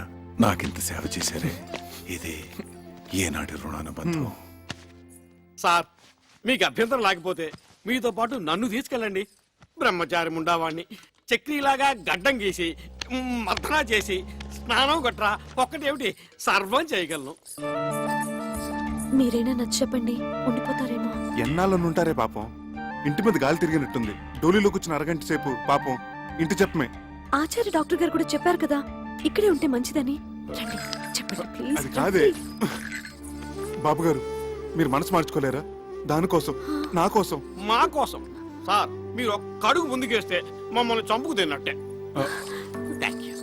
నాకింత సేవ చేశారే, ఇది ఏనాటి రుణానుబంధం. సార్ మీకు అభ్యంతరం లేకపోతే మీతో పాటు నన్ను తీసుకెళ్ళండి. బ్రహ్మచారి ఉండేవాడిని చక్రీలాగా గడ్డం గీసి మర్దనా చేసి స్నానం గట్రా ఒక్కటేమిటి సర్వం చేయగలను. మీరైనా నచ్చ చెప్పండి, ఉండిపోతారేమో. ఎన్నాళ్ళని ఉంటారే పాపం. ఇంటి మీద గాలి తిరిగినట్టుంది. డోలీలో కూర్చుని అరగంట సేపు పాపం ఇంటి చెప్పమే. ఆచార్య డాక్టర్ గారు కూడా చెప్పారు కదా ఇక్కడే ఉంటే మంచిదని. రండి, చెప్పండి ప్లీజ్. అది కాదే బాబు గారు, మీరు మనసు మార్చుకోలేరా? దానికోసం, నా కోసం. మా కోసం సార్ మీరు ఒక్క అడుగు ముందుకేస్తే మమ్మల్ని చంపుకు తిన్నట్టే. Thank you.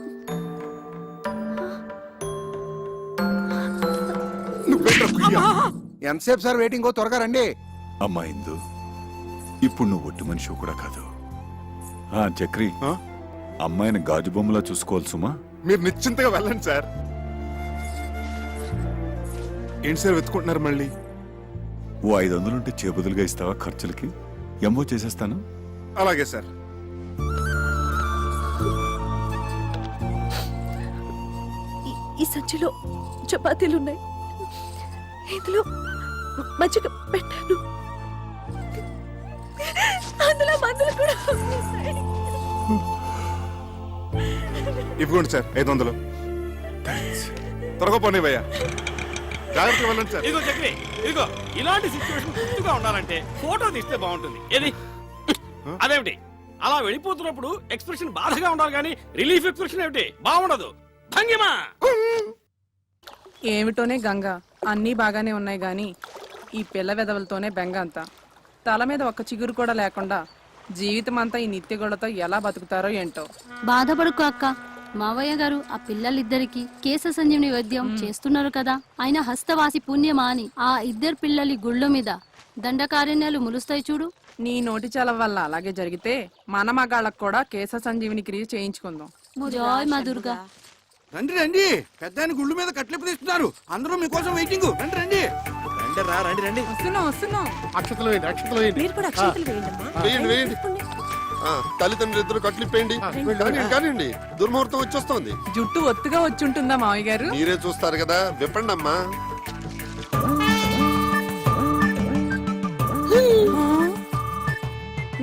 ఎంతసేపు సార్ వెయిటింగ్? త్వరగా రండి. అమ్మా ఇందు, ఇప్పుడు నువ్వు ఒట్టి మనిషి కూడా కాదు. చక్రి, అమ్మాయిని గాజు బొమ్మలా చూసుకోవాలి సుమా. మీరు నిశ్చింతగా వెళ్ళండి సార్. ఏంటి సార్ వెతుకుంటున్నారు మళ్ళీ? ఓ 500 ఉంటే చేబదులుగా ఇస్తావా? ఖర్చులకి ఎంఓ చేసేస్తాను. అలాగే సార్. ఈ సంచిలో చపాతీలున్నాయి, ఇందులో మజ్జిగ పెట్టాను, అందులో మందులు కూడా ఉన్నాయి. ఇవ్వండి సార్ 500. త్వరగా పోనీవయ్యా. జాగ్రత్తగా వెళ్ళండి సార్. ఇదిగో చక్రి, ఇదిగో ఇలాంటి సిచ్యువేషన్ గుర్తుగా ఉండాలంటే ఫోటో తీస్తే బాగుంటుంది. ఏది అదేమిటి అలా వెళ్ళిపోతున్నప్పుడు ఎక్స్ప్రెషన్ బాధగా ఉండాలి కానీ రిలీఫ్ ఎక్స్ప్రెషన్ ఏమిటి బాగుండదు. భంగిమా ఏమిటోనే గంగ, అన్నీ బాగానే ఉన్నాయి గాని ఈ పిల్ల వెదవులతోనే బెంగ అంతా. తల మీద ఒక్క చిగురు కూడా లేకుండా జీవితం అంతా ఈ నిత్యగొడతో ఎలా బతుకుతారో ఏంటో. బాధపడుకో అక్క, మావయ్య గారు ఆ పిల్లలిద్దరికి కేశ సంజీవని వైద్యం చేస్తున్నారు కదా. ఆయన హస్తవాసి పుణ్యమా అని ఆ ఇద్దరు పిల్లలి గుళ్ళ మీద దండకారణ్యాలు ములుస్తాయి చూడు. నీ నోటి చలవ వల్ల అలాగే జరిగితే మన మగాళ్ళకు కూడా కేశ సంజీవిని క్రియ చేయించుకుందాం. జోయ్ మా దుర్గా. రండి రండి, పెద్ద గుళ్ళు మీద కట్లెప్పుడు తీస్తున్నారు. అందరూ మీకోసం వెయిటింగ్. రండి రండి. రండి రా, రండి రండి. వస్తున్నాం వస్తున్నాం. అక్షతలు వేయండి, అక్షతలు వేయండి. మీరు కూడా అక్షంతలు వేయండమ్మా. వేయండి వేయండి. తల్లిదండ్రులు ఇద్దరు కట్లిప్పేయండి. కానివ్వండి, దుర్ముహూర్తం వచ్చేస్తోంది. జుట్టు ఒత్తుగా వచ్చుంటుందా మావయ్య గారు? మీరే చూస్తారు కదా, విప్పండి అమ్మా.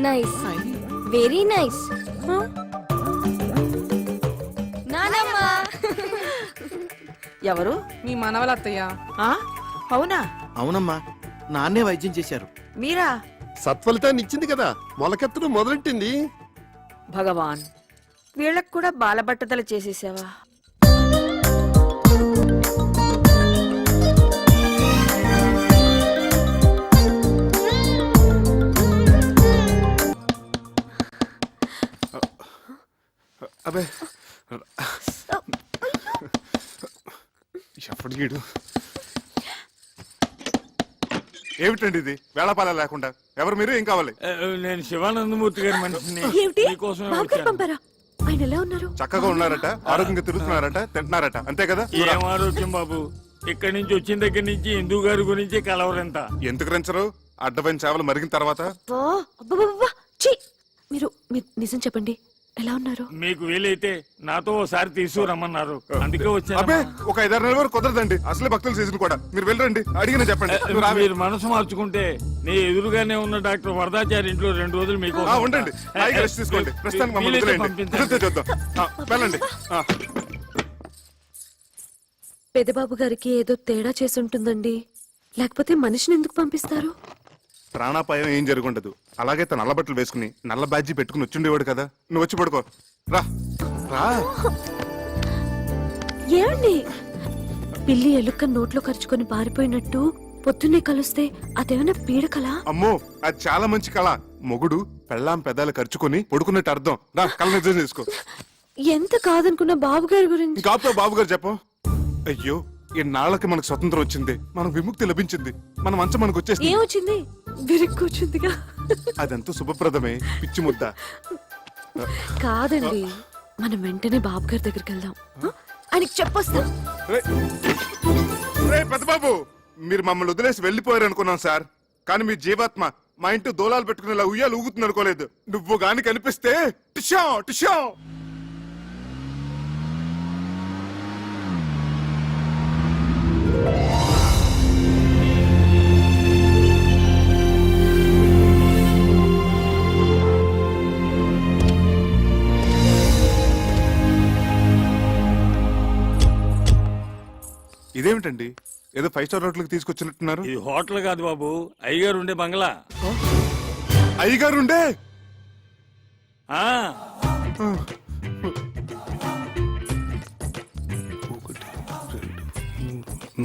Nice, very nice. నానమ్మ. ఎవరు? మీ మనవల అత్తయ్య. ఆ? అవునా? అవునమ్మా, నాన్నే వైద్యం చేశారు. మీరా? సత్ఫలితాన్ని ఇచ్చింది కదా, మొలకెత్తడం మొదలెట్టింది. భగవాన్, వీళ్ళకు కూడా బాలబట్టతలు చేసేసావా? అబే ఎప్పటికీడు ఏమిటండి ఇది? వేళపాల లేకుండా ఎవరు మీరు? ఏం కావాలి? నేను శివానందమూర్తి గారి మనిషిని. ఏమిటి? మీకోసమే బాబు గారు వచ్చాను. పంపారా? ఆయన ఎలా ఉన్నారు? చక్కగా ఉన్నారట, ఆరోగ్యంగా తిరుగుతున్నారట, తింటున్నారట, అంతే కదా? ఏం ఆరోగ్యం బాబు, ఇక్కడి నుంచి వచ్చిన దగ్గర నుంచి హిందూ గారి గురించి కలవరంతా. ఎందుకు రంచరు? అడ్డమైన సేవలు మరిగిన తర్వాత అబ్బబ్బబ్బబ్బా! ఛీ! మీరు నిజం చెప్పండి, ఎలా ఉన్నారు? మీకు వీలైతే నాతో ఓసారి తీసుకురమ్మన్నారు, అందుకే అబ్బే వచ్చాను. ఒక 5-6 నెలల వరకు కుదరదండి. అసలే భక్తుల సీజన్ కూడా. మీరు వెళ్ళరండి, అడిగిన చెప్పండి. నువ్వు రావే. మీరు మనసు మార్చుకుంటే నీ ఎదురుగానే ఉన్న డాక్టర్ వరదాచారి ఇంట్లో 2 రోజులు మీకు ఉండండి, హాయిగా రెస్ట్ తీసుకోండి. ప్రస్తుతానికి మమ్మల్ని వదిలేయండి. కుదిరితే చూద్దాం. వెళ్ళండి. పెదబాబు గారికి ఏదో తేడా చేసుంటుందండి, లేకపోతే మనిషిని ఎందుకు పంపిస్తారు? ప్రాణాపాయం ఏం జరుగుండదు. అలాగే తన నల్ల బట్టలు వేసుకుని నల్ల బ్యాడ్జీ పెట్టుకుని వచ్చిండేవాడు కదా. నువ్వు వచ్చి పడుకో. రా రా. ఏమండి, పిల్లి ఎలుక నోట్లో ఖర్చుకొని పారిపోయినట్టు పొద్దున్నే కలిస్తే అదేమైనా పీడకలా? అమ్మో, అది చాలా మంచి కళ. మొగుడు పెళ్ళాం పెదాలు ఖర్చుకొని పడుకున్నట్టు అర్థం. రా, కళ్ళ నిజం చేసుకో. ఎంత కాదనుకున్న బాబు గారి గురించి. కాపుతో బాబు గారు చెప్పు. అయ్యో, ఎన్నాళ్ళకి మనకు స్వతంత్రం వచ్చింది, మనకు విముక్తి లభించింది, మన మంచం మనకు వచ్చేసింది. ఏమొచ్చింది? విరిక్కొచ్చిందిగా. అదంతా శుభప్రదమే, పిచ్చి ముద్ద. కాదండి, మనం వెంటనే బాబు గారి దగ్గరికి వెళ్దాం, ఆయనకి చెప్పొస్తాం. పెద్దబాబు, మీరు మమ్మల్ని వదిలేసి వెళ్ళిపోయారు అనుకున్నాం సార్. కానీ మీ జీవాత్మ మా ఇంటి దోలాలు పెట్టుకునేలా ఉయ్యాలు ఊగుతుంది అనుకోలేదు. నువ్వు గాని కనిపిస్తే టిషా టిషా. ఇదేమిటండి ఏదో 5 స్టార్ హోటల్కి తీసుకొచ్చినట్టున్నారు? ఇది హోటల్ కాదు బాబు, అయ్యగారు ఉండే బంగ్లా. అయ్యగారు ఉండే ఆ 1 2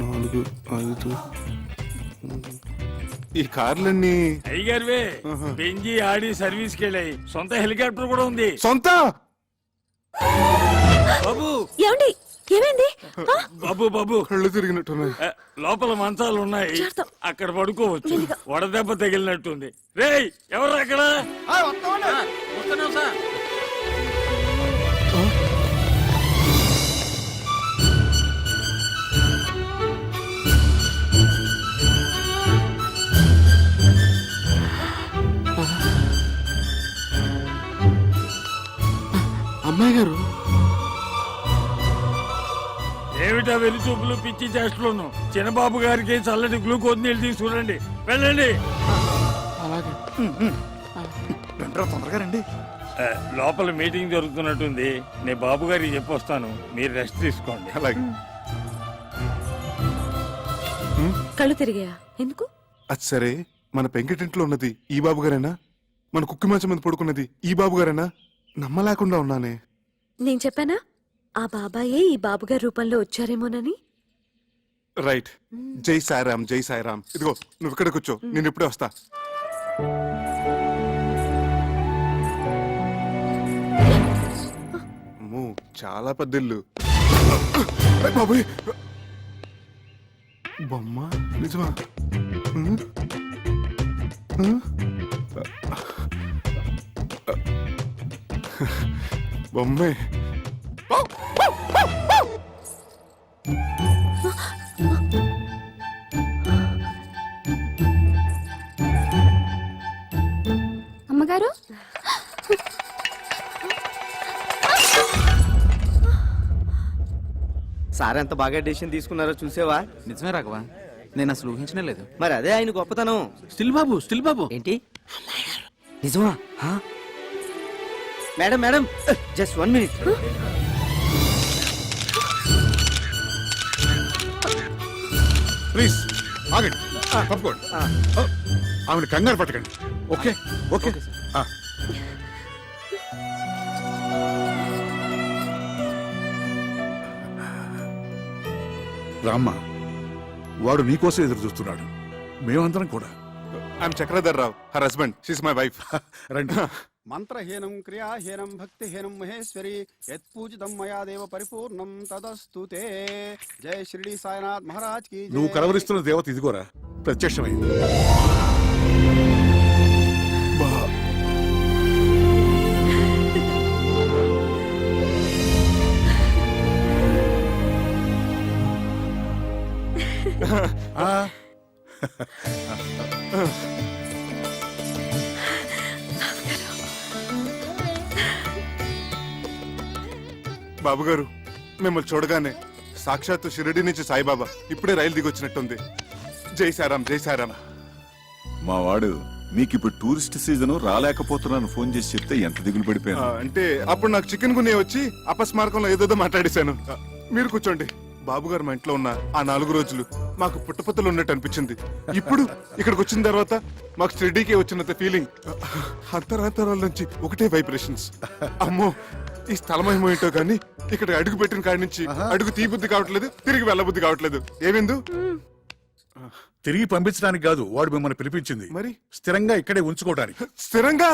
3 4 5 ఈ కార్లన్నీ అయ్యగారువే. బెంజి ఆడి సర్వీస్కి వెళ్ళాయి. సొంత హెలికాప్టర్ కూడా ఉంది. సొంత బాబు ఏమండి ఏమైంది బాబు బాబు కళ్ళు తిరిగినట్టున్నాయి. లోపల మంచాలు ఉన్నాయి, చేస్తాం. అక్కడ పడుకోవచ్చు. వడదెబ్బ తగిలినట్టుంది. రేయ్ ఎవరు అక్కడ? వస్తున్నాం సార్. అమ్మాయి గారు ఏమిటా వెళ్లి చూపులు పిచ్చి చేష్టలోను. చిన్నబాబు గారికి చల్లటి గ్లూకోజ్ నీళ్ళు తీసుకురండి. వెళ్ళండి. తొందరగా రండి. లోపల మీటింగ్ జరుగుతున్నట్టుంది. నేను బాబు గారికి చెప్పొస్తాను, మీరు రెస్ట్ తీసుకోండి. అలాగే. కళ్ళు తిరిగాయా? ఎందుకు? అది సరే, మన పెంకిటింట్లో ఉన్నది ఈ బాబు గారేనా? మన కుక్కి మంచం మీద పడుకున్నది ఈ బాబు గారేనా? నమ్మలేకుండా ఉన్నానే. నేను చెప్పానా ఆ బాబాయే ఈ బాబుగారి రూపంలో వచ్చారేమోనని? రైట్. జై సాయిరామ్, జై సాయిరామ్. ఇదిగో నువ్వు ఇక్కడ కూర్చో, నేను ఇప్పుడే వస్తా. అమ్మో, చాలా పెద్ద ఇల్లు. బాబోయ్, బొమ్మ నిజమా? బొమ్మే. అమ్మగారు సార్ ఎంత బాగా డెసిషన్ తీసుకున్నారో చూసేవా? నిజమే రాఘవా, నేను అసలు ఊహించనే లేదు. మరి అదే ఆయన గొప్పతనం. స్టిల్ బాబు ఏంటి నిజమా? Madam madam, just 1 minute. Please ఆగండి, తప్పుకోండి. ఆమెను కంగారు పట్టకండి. Okay okay. రామ్మా, వాడు నీకోసం ఎదురు చూస్తున్నాడు, మేమందరం కూడా. I'm Chakradhar Rao, her husband. She's my wife. రండి. మంత్రహీనం క్రియాహీనం భక్తిహీనం మహేశ్వరి యత్పూజితం మయా దేవ పరిపూర్ణం తదస్తుతే. జై షిరిడి సాయినాథ్ మహారాజ్ కి. నువ్వు కలవరిస్తున్న దేవత ఇదిగోరా, ప్రత్యక్షమైంది. బాబు గారు, మిమ్మల్ని చూడగానే సాక్షాత్తు షిరిడి నుంచి సాయిబాబా ఇప్పుడే రైలు దిగొచ్చినట్టుంది. జై సాయిరామ్, జై సాయిరామ్. మా వాడు నీకిప్పుడు టూరిస్ట్ సీజన్ రాలేకపోతున్నాను ఫోన్ చేసి చెప్తే ఎంత దిగులు పడిపోయాను. అంటే అప్పుడు నాకు చికెన్ గున్నే వచ్చి అపస్మారకంలో ఏదేదో మాట్లాడేశాను. మీరు కూర్చోండి. బాబు గారు మా ఇంట్లో ఉన్న ఆ 4 రోజులు మాకు పుట్టపత్తలు ఉన్నట్టు అనిపించింది. ఇప్పుడు ఇక్కడికి వచ్చిన తర్వాత మాకు షిరిడీకే వచ్చినంత ఫీలింగ్. అంతరాంతరాల నుంచి ఒకటే వైబ్రేషన్స్. అమ్మో, ఈ స్థలమహిమ ఏంటో కానీ ఇక్కడ అడుగు పెట్టిన కాడి నుంచి అడుగు తీబుద్ధి కావట్లేదు, తిరిగి వెళ్ళబుద్ధి కావట్లేదు. ఏమిందు? తిరిగి పంపించడానికి కాదు వాడు మిమ్మల్ని పిలిపించింది, మరి స్థిరంగా ఇక్కడే ఉంచుకోవడానికి. స్థిరంగా?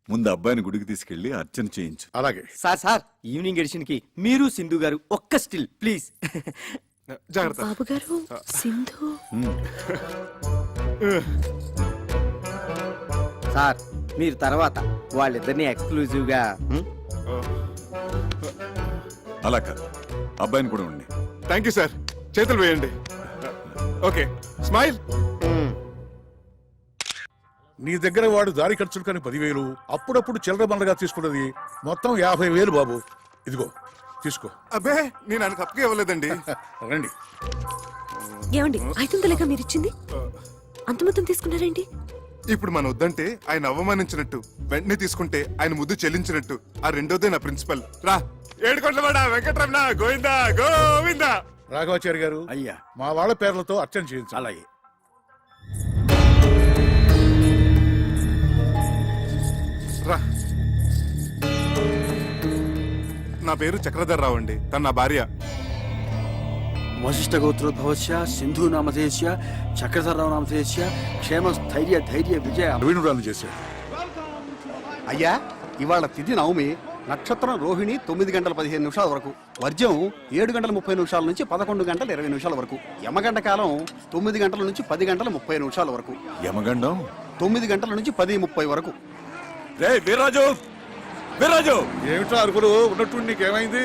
ముందు అబ్బాయిని గుడికి తీసుకెళ్లి అర్చన చేయించు. అలాగే సార్ ఈవినింగ్ ఎడిషన్ కి మీరు సింధు గారు ఒక్క స్టిల్ ప్లీజ్. జాగ్రత్త. బాబుగారు సింధు. సార్ మీరు తర్వాత వాళ్ళిద్దరిని ఎక్స్క్లూజివ్ గా. అలా కాదు, అబ్బాయిని కూడా ఉండి. Thank you sir. చేతులు వేయండి. Okay, smile. నీ దగ్గర వాడు దారి ఖర్చులు కానీ 10,000, అప్పుడప్పుడు చిల్లర బండగా తీసుకున్నది మొత్తం 50,000 బాబు. ఇదిగో తీసుకో. అబ్బే, నేను ఆయనకు అప్పగా ఇవ్వలేదండి. రండి. ఏమండి 500 మీరిచ్చింది? అంత మొత్తం తీసుకున్నారేంటి? ఇప్పుడు మన వద్దంటే ఆయన అవమానించినట్టు, వెంటనే తీసుకుంటే ఆయన ముద్దు చెల్లించినట్టు. ఆ రెండోదే నా ప్రిన్సిపల్. రా ఏడుకొండలవాడ వెంకటరమణ గోవిందా గోవిందా. రాఘవాచారి గారు, అయ్యా, మా వాళ్ళ పేర్లతో అర్చన చేయించాలి. అలాగే. రా. నా పేరు చక్రధర్రావు అండి, తన నా భార్య. వశిష్ఠ గోత్రోద్భవస్య సింధు నామధేయస్య చక్రధరరావు నామధేయస్య క్షేమ స్థైర్య ధైర్య విజయ వినురాలు చేశాడు. అయ్యా, ఇవాళ తిథి నవమి, నక్షత్రం రోహిణి 9 గంటల 15 నిమిషాల వరకు, వర్జం 7 గంటల 30 నిమిషాల నుంచి 11 గంటల 20 నిమిషాల వరకు, యమగండ కాలం 9 గంటల నుంచి 10 గంటల 30 నిమిషాల వరకు, యమగండం 9 గంటల నుంచి 10:30 వరకు. రే వీర్రాజు, వీర్రాజు, ఏమిటో అరుగురు ఉన్నట్టు నీకేమైంది?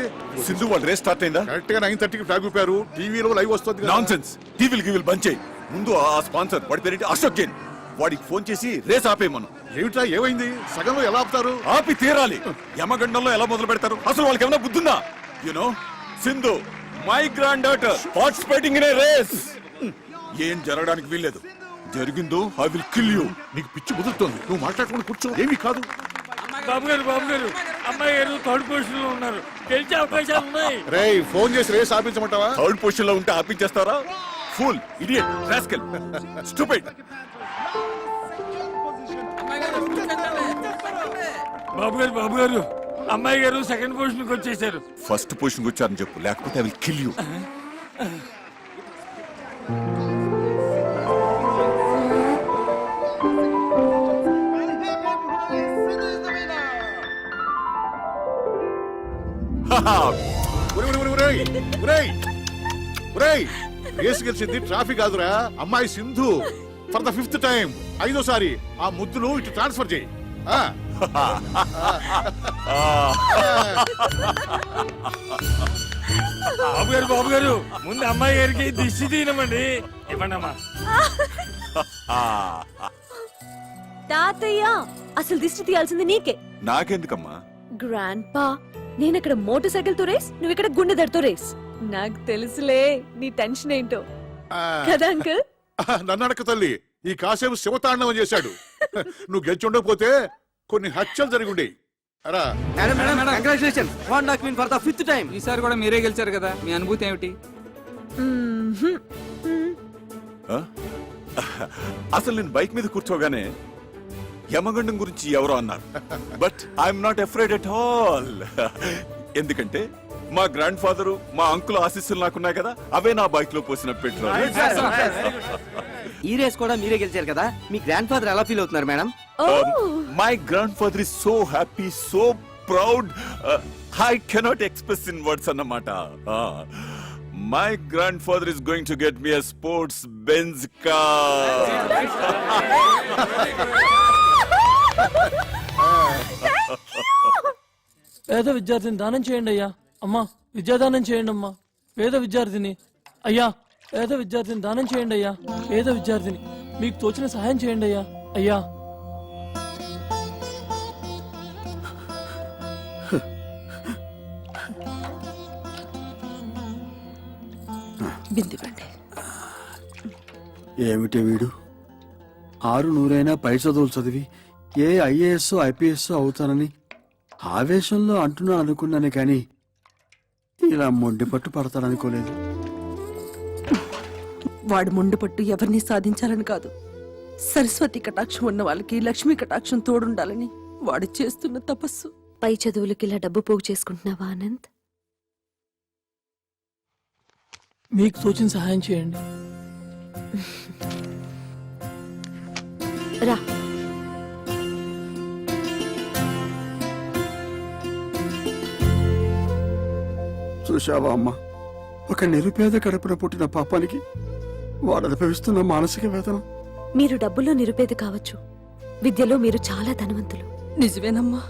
సింధు వాళ్ళ రేస్ స్టార్ట్ అయిందా? కరెక్ట్ గా 9:30కి ఫ్లాగ్ ఊపారు. టీవీలో లైవ్ వస్తుంది. Non sense. టీవీలు గివిల్ బంద్ చేయి. ముందు ఆ స్పాన్సర్ వాడి పేరేంటి, అశోక్ జైన్, వాడికి ఫోన్ చేసి రేస్ ఆపేయమను. ఏమిట్రా ఏమైంది? సగంలో ఎలా ఆపుతారు? ఆపి తీరాలి. యమగండంలో ఎలా మొదలు పెడతారు? అసలు వాళ్ళకి ఏమైనా బుద్ధిందా? You know Sindhu my granddaughter participating in a race. ఏం జరగడానికి వీల్లేదు. జరిగిందో ఐ విల్ కిల్ యూ. నీకు పిచ్చి కుదురుతోంది. నువ్వు మాట్లాడుకుని కూర్చో. ఏమీ కాదు. బాబు గారు అమ్మాయి గారు థర్డ్ పొజిషన్ లో ఉన్నారు, గెలిచే అవకాశాలు ఉన్నాయి. రేయ్, ఫోన్ చేసి రేస్ ఆపించమంటావా? థర్డ్ పొజిషన్ లో ఉంటే ఆపించేస్తారా? Fool, idiot, rascal, stupid. బాబు గారు అమ్మాయి గారు సెకండ్ పొజిషన్ కి వచ్చేసారు. ఫస్ట్ పొజిషన్ వచ్చారని చెప్పు, లేకపోతే I will kill you. Race గెలిచింది ట్రాఫిక్ కాదురా, అమ్మాయి Sindhu. For the 5th time, 5వ సారి. ఆ ముద్దులు ఇటు ట్రాన్స్ఫర్ చేయి. బాబు గారు ముందు అమ్మాయి గారికి దిష్టి తీయనమండి. ఇవ్వండి అమ్మా. తాతయ్య, అసలు దిష్టి తీయాల్సింది నీకే. నాకెందుకమ్మా? గ్రాండ్ పా, నేనక్కడ మోటార్ సైకిల్ తో రేస్, నువ్వు ఇక్కడ గుండెదడితో రేస్. నాకు తెలుసులే నీ టెన్షన్ ఏంటో కదా అంకుల్. నన్ను అడక తల్లి, ఈ కాసేపు శివతాండవం చేశాడు. నువ్వు గెలిచి ఉండకపోతే కొన్ని హత్యలు జరిగి ఉండేవి. ఈసారి కూడా మీరే గెలిచారు కదా, మీ అనుభూతి ఏమిటి? అసలు నేను బైక్ మీద కూర్చోగానే యమగండం గురించి ఎవరో అన్నారు. But I'm not afraid at all. ఎందుకంటే మా గ్రాండ్ ఫాదరు, మా అంకుల్ ఆశీస్సులు నాకున్నాయి కదా, అవే నా బైక్ లో పోసిన పెట్రోల్. ఈ రేస్ కూడా మీరే గెలిచారు కదా, మీ గ్రాండ్ ఫాదర్ ఎలా ఫీల్ అవుతున్నారు madam? My grandfather is so happy, so proud, I cannot express in words అన్నమాట. My grandfather is going to get me a sports Benz car. పేద విద్యార్థిని దానం చేయండి అయ్యా. అమ్మా, విద్యాదానం చేయండి అమ్మా. పేద విద్యార్థిని అయ్యా, పేద విద్యార్థిని దానం చేయండి అయ్యా. పేద విద్యార్థిని, మీకు తోచిన సహాయం చేయండి అయ్యా. అయ్యా, బిందివ్వండి. ఏమిటి వీడు 600 పై చదువులు చదివి ఏ ఐఏఎస్ ఐపీఎస్ అవుతానని ఆవేశంలో అంటున్నాను అనుకున్నాను, కానీ ఇలా మొండి పట్టు పడతాడనుకోలేదు. వాడు మొండు పట్టు ఎవరిని సాధించాలని కాదు, సరస్వతి కటాక్షం ఉన్న వాళ్ళకి లక్ష్మీ కటాక్షం తోడుండాలని వాడు చేస్తున్న తపస్సు. పై చదువులకి ఇలా డబ్బు పోగు చేసుకుంటున్నావా ఆనంద్? మీకు తోచిన సహాయం చేయండి. రా. చూశావా అమ్మా, ఒక నిరుపేద కడుపున పుట్టిన పాపానికి వాడు అనుభవిస్తున్న మానసిక వేదన. మీరు డబ్బులో నిరుపేద కావచ్చు, విద్యలో మీరు చాలా ధనవంతులు. నిజమేనమ్మా,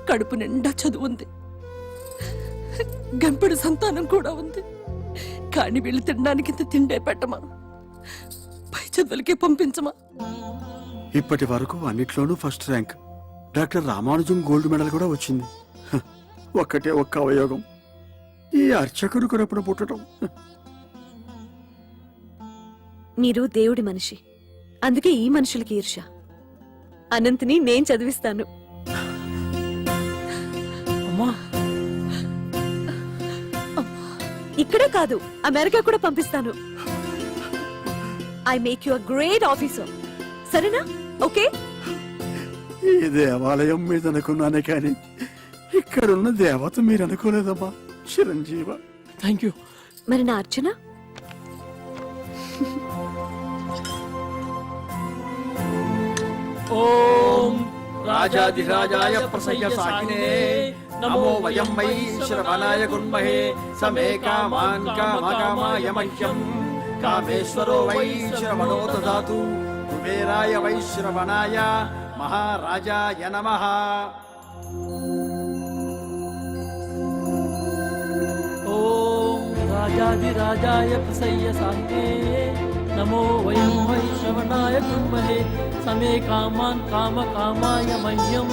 కడుపు నిండా చదువు ఉంది, గంపెడు సంతానం కూడా ఉంది. కాని వీళ్ళు తినడానికి ఇంత తిండే పెట్టమా, పై చదువులకే పంపించమా. ఇప్పటి వరకు అన్నిట్లోనూ first rank. Doctor Ramanujam gold medal కూడా వచ్చింది. ఒక్కటే ఒక్క అవయోగం, ఈ అర్చకుడు కడుపున పుట్టడం. మీరు దేవుడి మనిషి, అందుకే ఈ మనుషులకి ఈర్ష్య. అనంత్ని నేను చదివిస్తాను. అమ్మా ఇక్కడే కాదు, అమెరికా కూడా పంపిస్తాను. I make you a great officer. సరేనా? ఓకే. ఈ దేవాలయం మీద అనుకున్నానే కానీ ఇక్కడున్న దేవత మీరు అనుకోలేదమ్మా చిరంజీవ. Thank you. మరి నా అర్చన? ఓం రాజాదిరాజాయ ప్రసయ్య సాకినే నమో వయం వై శ్రవణాయ గుణమహే సమే కామాన్ కామకామాయ మహ్యం కామేశ్వరో వై శ్రవణో దదాతు కుబేరాయ వై శ్రవణాయ మహారాజాయ నమః. ఓం రాజాదిరాజాయ ప్రసయ్య సాకినే నమో వయం వై శ్రవణాయ గుణమహే సమే కామాన్ కామకామాయ మహ్యం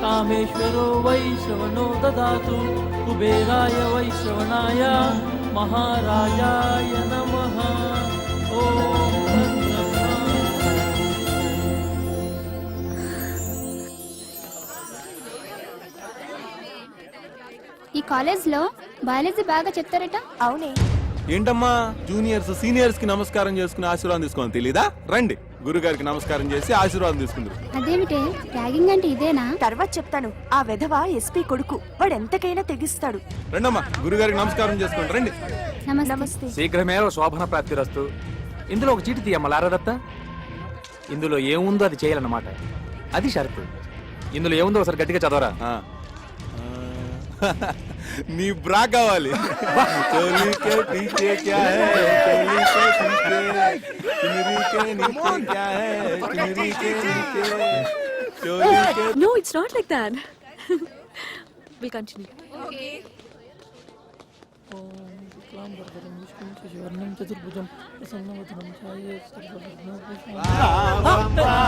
కామేశ్వరో వై శ్రవణో దదాతు కుబేరాయ వై శ్రవణాయ మహారాజాయ నమః. ఓం ఈ కాలేజ్లో బయాలజీ బాగా చెప్తారట. అవునే. ఏంటమ్మా జూనియర్స్ సీనియర్స్ కి నమస్కారం చేసుకుని ఆశీర్వాదం తీసుకోని తెలీదా? రండి గురుగారికి నమస్కారం చేసి ఆశీర్వాదం తీసుకుందరు. అదేమిటే ర్యాగింగ్ అంటే ఇదేనా? తర్వాత చెప్తాను. ఆ వెధవ ఎస్పీ కొడుకు, వాడు ఎంతకైనా తెగిస్తాడు. రండమ్మా గురుగారికి నమస్కారం చేసుకోండి. రండి. నమస్తే. శీఘ్రమేవ శోభన ప్రాప్తిరస్తు. ఇందులో ఒక చీటి తీయమ్మ లారదత్త. ఇందులో ఏముందో అది చేయాలన్నమాట. అది షరతు. ఇందులో ఏముందో ఒకసారి గట్టిగా చదవరా. నీ బ్రా కావాలి. చోలీ కే పీछे क्या है, चोली के पीछे, चुनरी के नीचे क्या है, चुनरी के नीचे, चोली के. No, it's not like that. We'll continue.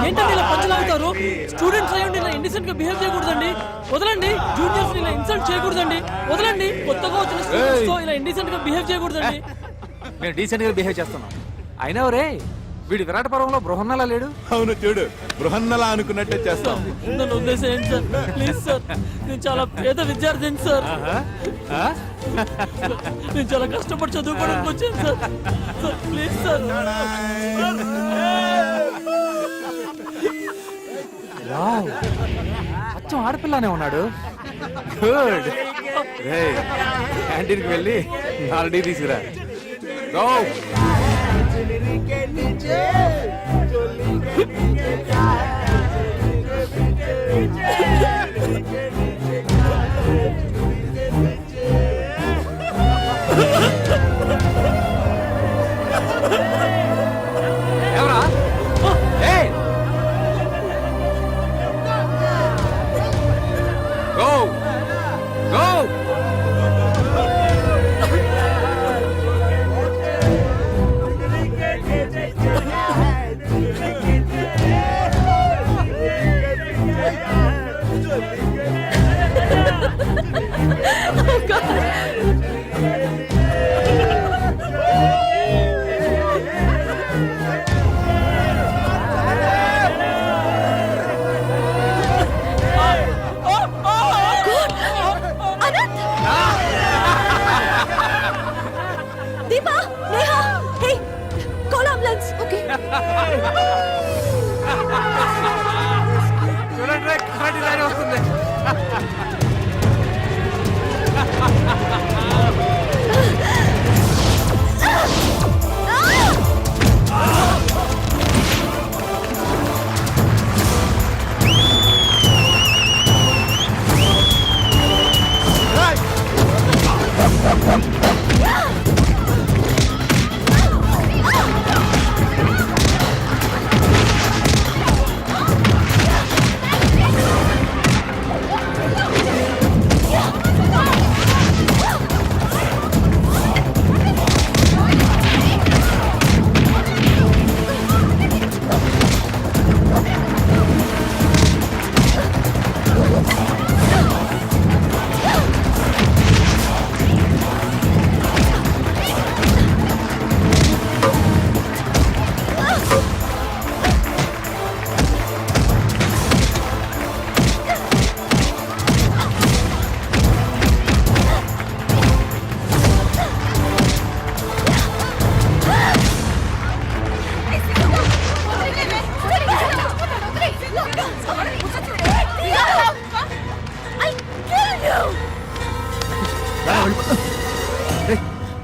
ఏంటండి ఇలా పంచలాగుతారు? స్టూడెంట్స్ అయ్యండి ఇలా ఇండిసెంట్ గా బిహేవ్ చేయకూడదండి. వదలండి. జూనియర్స్ ఇలా ఇన్సల్ట్ చేయకూడదండి. వదలండి. కొత్తగా వచ్చిన స్టూడెంట్స్ తో ఇలా ఇండిసెంట్ గా బిహేవ్ చేయకూడదండి. మేము డీసెంట్ గా బిహేవ్ చేస్తున్నాం. అయినా ఒరే వీడి విరాట పర్వంలో బృహన్నలా లేడు. అవును చూడు, బృహన్నలా అనుకున్నట్టే చేస్తాం. నన్ను ఉద్దేశం సార్, ప్లీజ్ సార్. నేను చాలా పేద విద్యార్థిని సార్. నేను చాలా కష్టపడి చదువుకోవడానికి వచ్చాను సార్. Sir please sir. అచ్చం ఆడపిల్లనే ఉన్నాడు. గుడ్. క్యాంటీన్కి వెళ్ళి ఆల్రెడీ తీసుకురా. గో. ఎవరా? Go go. Deepa, Neha, hey, call ambulance. Okay. చూడండి, వస్తుంది.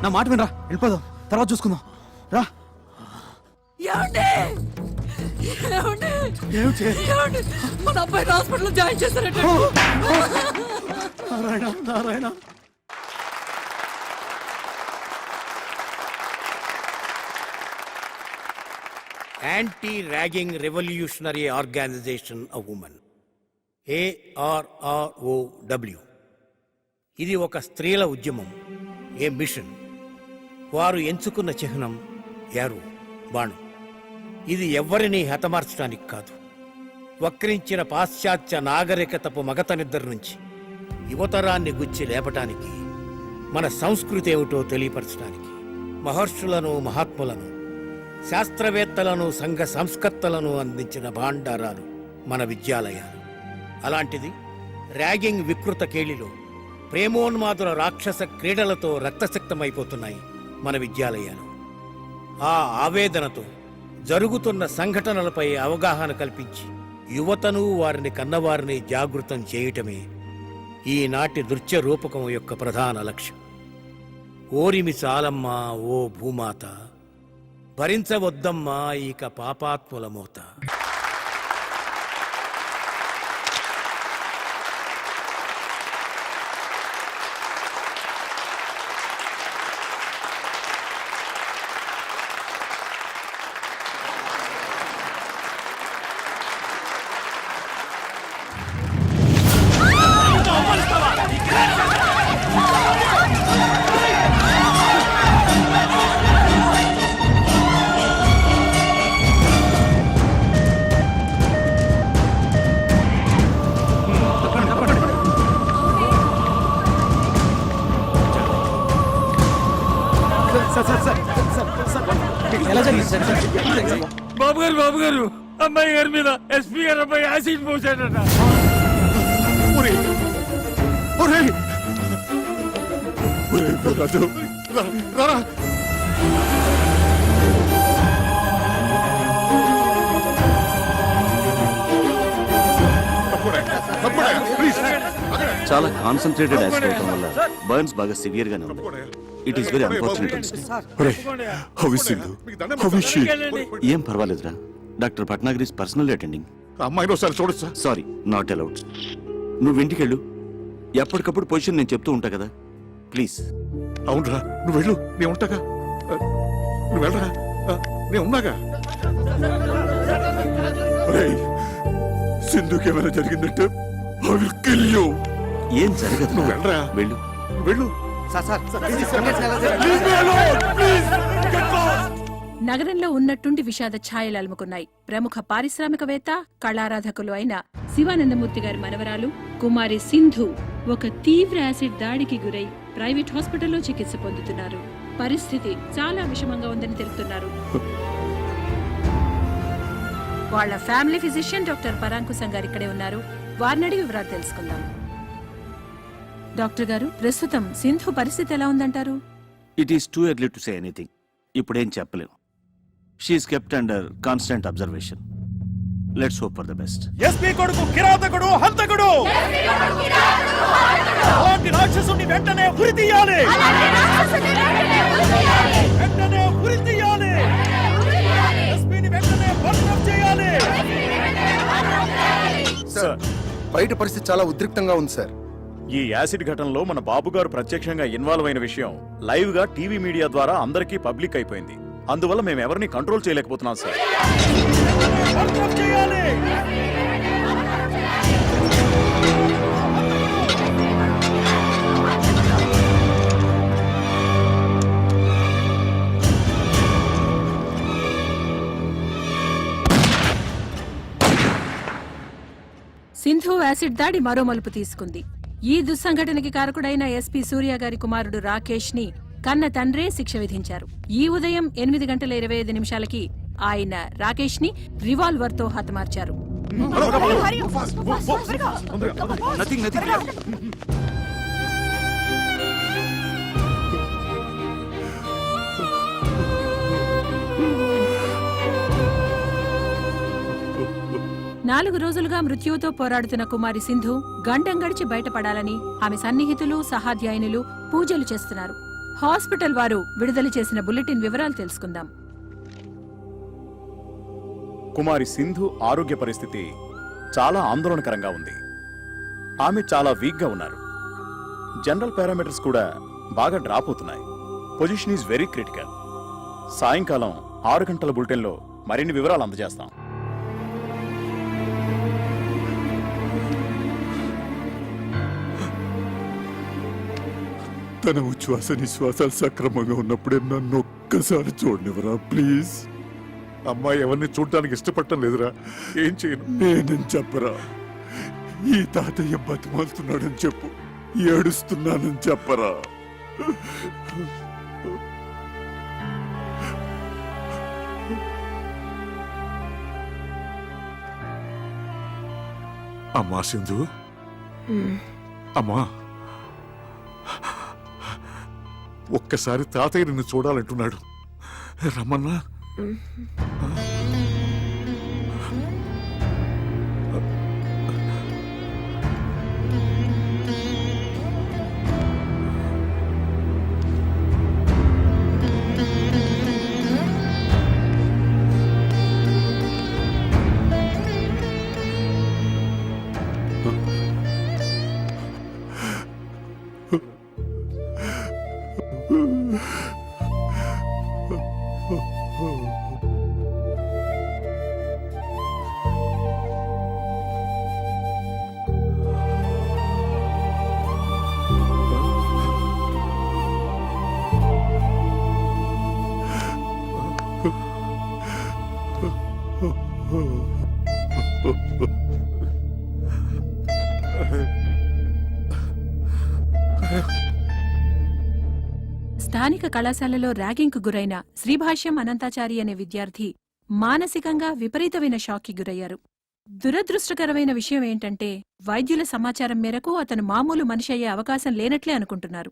నా మాట వినరా, వెళ్ళిపోదాం, తర్వాత చూసుకుందాం రా. మన అబ్బాయి హాస్పిటల్ జాయిన్ చేస్తారట. Narayana Narayana. Anti ragging revolutionary organisation of women, ARROW. ఇది ఒక స్త్రీల ఉద్యమం, ఏ మిషన్. వారు ఎంచుకున్న చిహ్నం యారు, బాణం. ఇది ఎవ్వరినీ హతమార్చడానికి కాదు, వక్రించిన పాశ్చాత్య నాగరికతపు మగత నిద్ర నుంచి యువతరాన్ని గుచ్చి లేపటానికి, మన సంస్కృతి ఏమిటో తెలియపరచడానికి. మహర్షులను, మహాత్ములను, శాస్త్రవేత్తలను, సంఘ సంస్కర్తలను అందించిన భాండారాలు మన విద్యాలయాలు. అలాంటిది ర్యాగింగ్ వికృత కేళిలో ప్రేమోన్మాదుల రాక్షస క్రీడలతో రక్తసిక్తమైపోతున్నాయి మన విద్యాలయాలు. ఆ ఆవేదనతో జరుగుతున్న సంఘటనలపై అవగాహన కల్పించి యువతను, వారిని కన్నవారిని జాగృతం చేయటమే ఈనాటి నృత్య రూపకం యొక్క ప్రధాన లక్ష్యం. ఓరిమి చాలమ్మా ఓ భూమాత, భరించవద్దమ్మా ఇక పాపాత్ముల మోత. బాబు గారు అమ్మాయి గారి మీద ఎస్పీ గారి అబ్బాయి యాసిడ్ పోసాడట. చాలా కాన్సన్ట్రేటెడ్ యాసిడ్ అవటం వల్ల బర్న్స్ బాగా సివియర్ గానే ఉంది. It is very unfortunate. ఏం పర్వాలేదురా, doctor Bhatnagar is personal attending. అమ్మాయిని ఒకసారి చూడొచ్చా? Sorry, not allowed. నువ్వు ఇంటికెళ్ళు, ఎప్పటికప్పుడు పొజిషన్ నేను చెప్తూ ఉంటా కదా, ప్లీజ్. అవునరా, నువ్వు వెళ్ళు, నేను ఉంటాగా. నువ్వు వెళ్ళరా, నేను ఉన్నాగా. సింధుకి ఏమైనా జరిగిందంటే I will kill you. ఏం జరగదు, నువ్వు వెళ్ళరా, వెళ్ళు. వెళ్ళు. నగరంలో ఉన్నట్టుండి విషాద ఛాయలు అలుముకున్నాయి. ప్రముఖ పారిశ్రామికవేత్త, కళారాధకులు అయిన శివానందమూర్తి గారి మనవరాలు కుమారి సింధు ఒక తీవ్ర యాసిడ్ దాడికి గురై ప్రైవేట్ హాస్పిటల్లో చికిత్స పొందుతున్నారు. పరిస్థితి చాలా విషమంగా ఉందని తెలుపుతున్నారు. వాళ్ళ ఫ్యామిలీ ఫిజిషియన్ డాక్టర్ పరాంకుశం గారు ఇక్కడే ఉన్నారు. వారిని అడిగి వివరాలు తెలుసుకుందాం. డాక్టర్ గారు, ప్రస్తుతం సింధు పరిస్థితి ఎలా ఉందంటారు? It is too early to say anything. ఇప్పుడేం చెప్పలేం. She is kept under constant observation. Let's hope for the best. SP కొడుకు కిరాతకుడు, హంతకుడు. అలాంటి రాక్షసుని వెంటనే ఉరి తీయాలి, వెంటనే ఉరి తీయాలి. ఎస్పీని వెంటనే బర్న్ చేయాలి. సార్, బయట పరిస్థితి చాలా ఉద్రిక్తంగా ఉంది సార్. ఈ యాసిడ్ ఘటనలో మన బాబు గారు ప్రత్యక్షంగా ఇన్వాల్వ్ అయిన విషయం లైవ్ గా టీవీ మీడియా ద్వారా అందరికీ పబ్లిక్ అయిపోయింది. అందువల్ల మేము ఎవరిని కంట్రోల్ చేయలేకపోతున్నాం సార్. చేయాలి. 'సింధు యాసిడ్ దాడి మరో మలుపు తీసుకుంది. ఈ దుస్సంఘటనకి కారకుడైన ఎస్పీ సూర్య గారి కుమారుడు రాకేష్ ని కన్న తండ్రే శిక్ష విధించారు. ఈ ఉదయం 8:25 ఆయన రాకేష్ ని రివాల్వర్ తో హతమార్చారు. నాలుగు రోజులుగా మృత్యువుతో పోరాడుతున్న కుమారి సింధు గండం గడిచి బయటపడాలని ఆమె సన్నిహితులు, సహాధ్యాయునులు పూజలు చేస్తున్నారు. హాస్పిటల్ వారు విడుదల చేసిన బులెటిన్ వివరాలు తెలుసుకుందాం. కుమారి సింధు ఆరోగ్య పరిస్థితి చాలా ఆందోళనకరంగా ఉంది. ఆమె చాలా వీక్గా ఉన్నారు. జనరల్ పారామీటర్స్ కూడా బాగా డ్రాప్ అవుతున్నాయి. Position is very critical. సాయంకాలం 6 గంటల బులెటిన్లో మరిన్ని వివరాలు అందజేస్తాం. తన ఉచ్ఛ్వాస నిశ్వాసాలు సక్రమంగా ఉన్నప్పుడే నన్ను ఒక్కసారి చూడనివరా ప్లీజ్. అమ్మాయి ఎవరిని చూడటానికి ఇష్టపడటం లేదురా. ఏం చేయను? నేనని చెప్పరా. ఈ తాతయ్య బతిమాలుతున్నాడని చెప్పు. ఏడుస్తున్నానని చెప్పరా. అమ్మా సింధు, అమ్మా ఒక్కసారి తాతయ్య నిన్ను చూడాలంటున్నాడు. రమ్మన్నా. స్థానిక కళాశాలలో ర్యాగింగ్కు గురైన శ్రీభాష్యం అనంతాచారి అనే విద్యార్థి మానసికంగా విపరీతమైన షాక్కి గురయ్యారు. దురదృష్టకరమైన విషయం ఏంటంటే వైద్యుల సమాచారం మేరకు అతను మామూలు మనిషి అయ్యే అవకాశం లేనట్లే అనుకుంటున్నారు.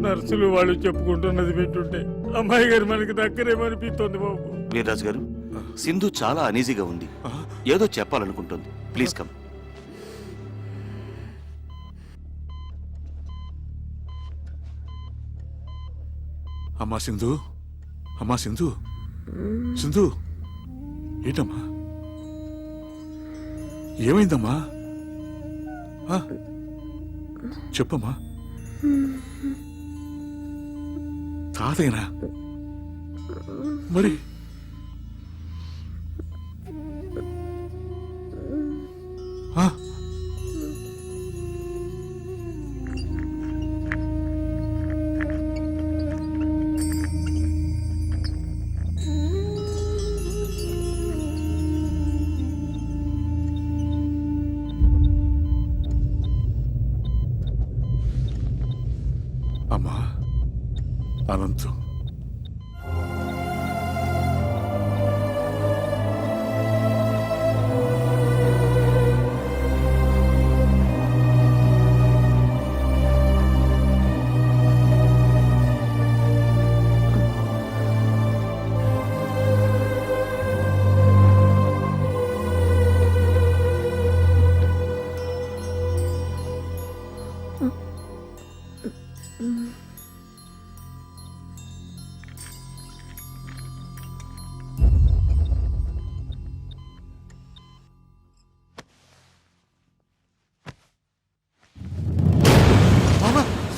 నర్సులు వాళ్ళు చెప్పుకుంటున్నది వింటుంటే అమ్మాయి గారు మనకి దగ్గరేమనిపిస్తోంది బాబు. వీర్రాజు గారు, సింధు చాలా అనీజీగా ఉంది. ఏదో చెప్పాలనుకుంటుంది. Please come. అమ్మా సింధు, అమ్మా సింధు, సింధు ఏంటమ్మా? ఏమైందమ్మా? చెప్పమ్మా. తాతయ్యనా? మరి అమ్మా అనంతం,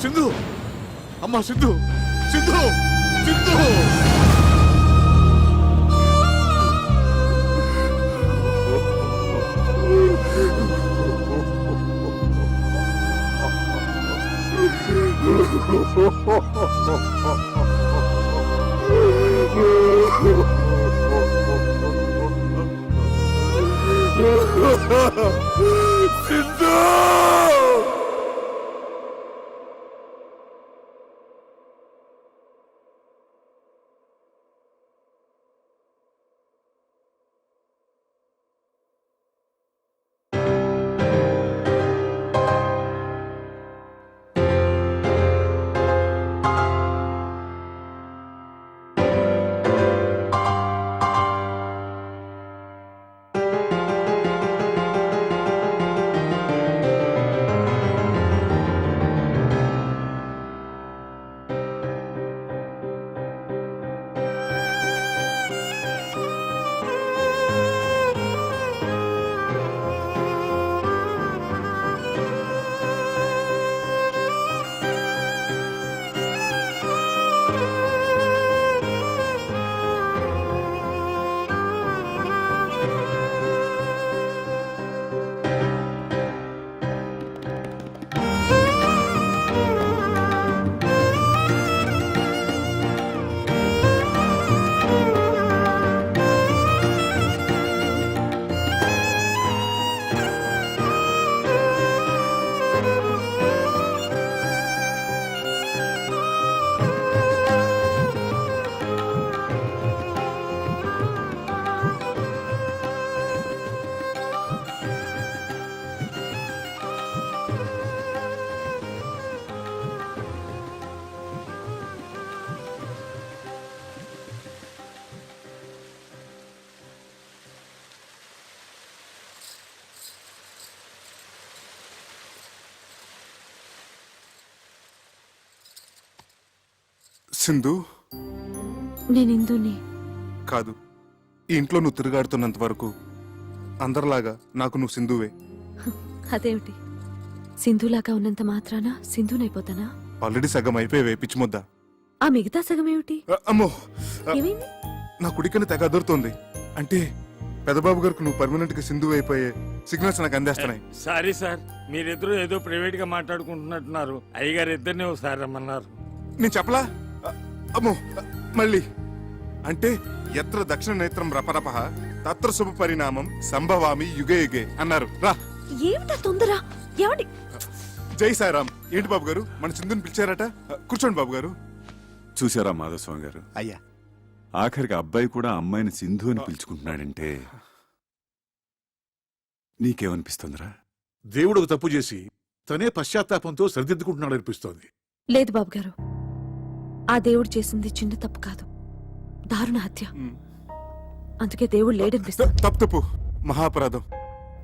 సింధు, అమ్మా సింధు, సింధు, సింధు. సింధు. సింధు నేను ఇందుని కాదు, ఈ ఇంట్లో నువ్వు తిరుగాడుతున్నంత వరకు అందరిలాగా నాకు నువ్వు సింధువే. అదేమిటి సింధులాగా ఉన్నంత మాత్రాన సింధునైపోతానా? ఆల్రెడీ సగం అయిపోయావే పిచ్చి ముద్ద. ఆ మిగతా సగం ఏమిటి? అమ్మో, ఏమైంది? నా కుడికని తెగ అదురుతోంది. అంటే పెదబాబు గారికి నువ్వు పర్మనెంట్ గా సింధు అయిపోయే సిగ్నల్స్ నాకు అందేస్తున్నాయి. సారీ సార్, మీరిద్దరూ ఏదో ప్రైవేట్ గా మాట్లాడుకుంటున్నట్టున్నారు. అయ్యగారు ఇద్దరిని ఒకసారి రమ్మన్నారు. నేను చెప్పలా? అమ్మో, మళ్ళీ అంటే ఎత్ర దక్షిణ నేత్రం రపరప తత్ర శుభ పరిణామం సంభవామి యుగే యుగే అన్నారు. రా. ఏమిటా తొందర? ఏమండి? జై సాయిరామ్. ఏంటి బాబు గారు, మన సింధుని పిలిచారట? కూర్చోండి బాబు గారు. చూసారా మాధవస్వామి గారు? అయ్యా, ఆఖరికి అబ్బాయి కూడా అమ్మాయిని సింధు అని పిలుచుకుంటున్నాడంటే నీకేమనిపిస్తుందిరా? దేవుడు తప్పు చేసి తనే పశ్చాత్తాపంతో సరిదిద్దుకుంటున్నాడు అనిపిస్తోంది. లేదు బాబు గారు, ఆ దేవుడు చేసింది చిన్న తప్పు కాదు, దారుణ హత్య. అందుకే దేవుడు లేడనిపిస్తుంది. తప్పు తప్పు, మహాపరాధం.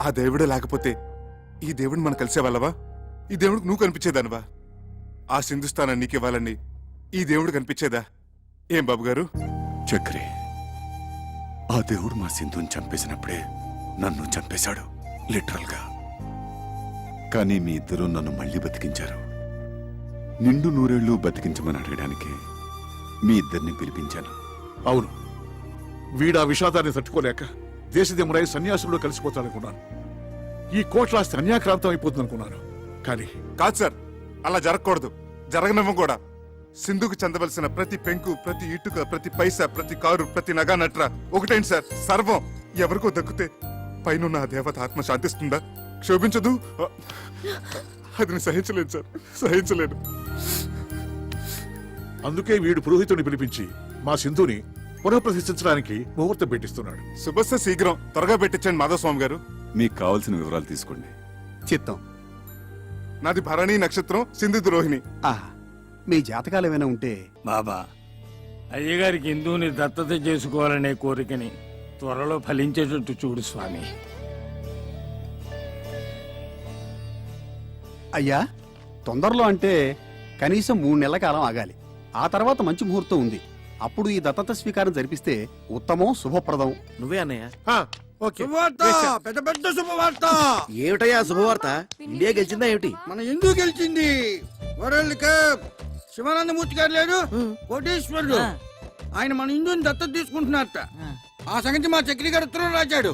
ఆ దేవుడే లేకపోతే ఈ దేవుడిని మనం కలిసే వాళ్ళవా? ఈ దేవుడికి నువ్వు కనిపించేదానివా? ఆ సింధుస్థానాన్ని నీకు ఇవ్వాలని ఈ దేవుడు కనిపించేదా? ఏం బాబు గారు? చక్రి, ఆ దేవుడు మా సింధుని చంపేసినప్పుడే నన్ను చంపేశాడు, లిటరల్ గా. కానీ మీ ఇద్దరూ నన్ను మళ్ళీ బతికించారు. నిండు నూరేళ్లు బతికించమని అడగడానికి మీ ఇద్దరిని పిలిపించాను. అవును, వీడా విషాదాన్ని తట్టుకోలేక దేశదేముడై సన్యాసుల్లో కలిసిపోతాడనుకున్నాను. ఈ కోట్లాస్తి అన్యాక్రాంతం అయిపోతుంది అనుకున్నాను. కానీ కాదు సార్, అలా జరగకూడదు, జరగనివ్వం కూడా. సింధుకు చెందవలసిన ప్రతి పెంకు, ప్రతి ఇటుక, ప్రతి పైసా, ప్రతి కారు, ప్రతి నగా నట్ర ఒకటేంటి సార్, సర్వం ఎవరికో దక్కితే పైన ఆ దేవత ఆత్మ శాంతిస్తుందా? క్షోభించదు. అది నేను సహించలేను సార్, సహించలేను. అందుకే వీడు పురోహితుడిని పిలిపించి మా సింధుని పునఃప్రతిష్ఠించడానికి ముహూర్తం పెట్టిస్తున్నాడు. శుభస్య శీఘ్రం, త్వరగా పెట్టించండి మాధవస్వామి గారు. మీకు కావలసిన వివరాలు తీసుకోండి. చిత్తం. నాది భరణి నక్షత్రం, సింధు రోహిణి. మీ జాతకాలు ఏమైనా ఉంటే బాబా, అయ్యగారికి హిందువుని దత్తత చేసుకోవాలనే కోరికని త్వరలో ఫలించేటట్టు చూడు స్వామి. అయ్యా, తొందరలో అంటే కనీసం 3 నెలల కాలం ఆగాలి. ఆ తర్వాత మంచి ముహూర్తం ఉంది. అప్పుడు ఈ దత్తత స్వీకారం జరిపిస్తే ఉత్తమం, శుభప్రదం. నువ్వే అన్నయ్య. శుభవార్త, పెద్ద పెద్ద శుభవార్త. ఏమిటయ్యా శుభవార్త? ఇండియా గెలిచిందా ఏమిటి? మన ఎందుకు గెలిచింది? World cup. శివానందమూర్తి గారు లేరు, కోటేశ్వరుడు. ఆయన మన హిందూని దత్తత తీసుకుంటున్నారట. ఆ సంగతి మా చక్రి గారు ఉత్తరం రాశాడు.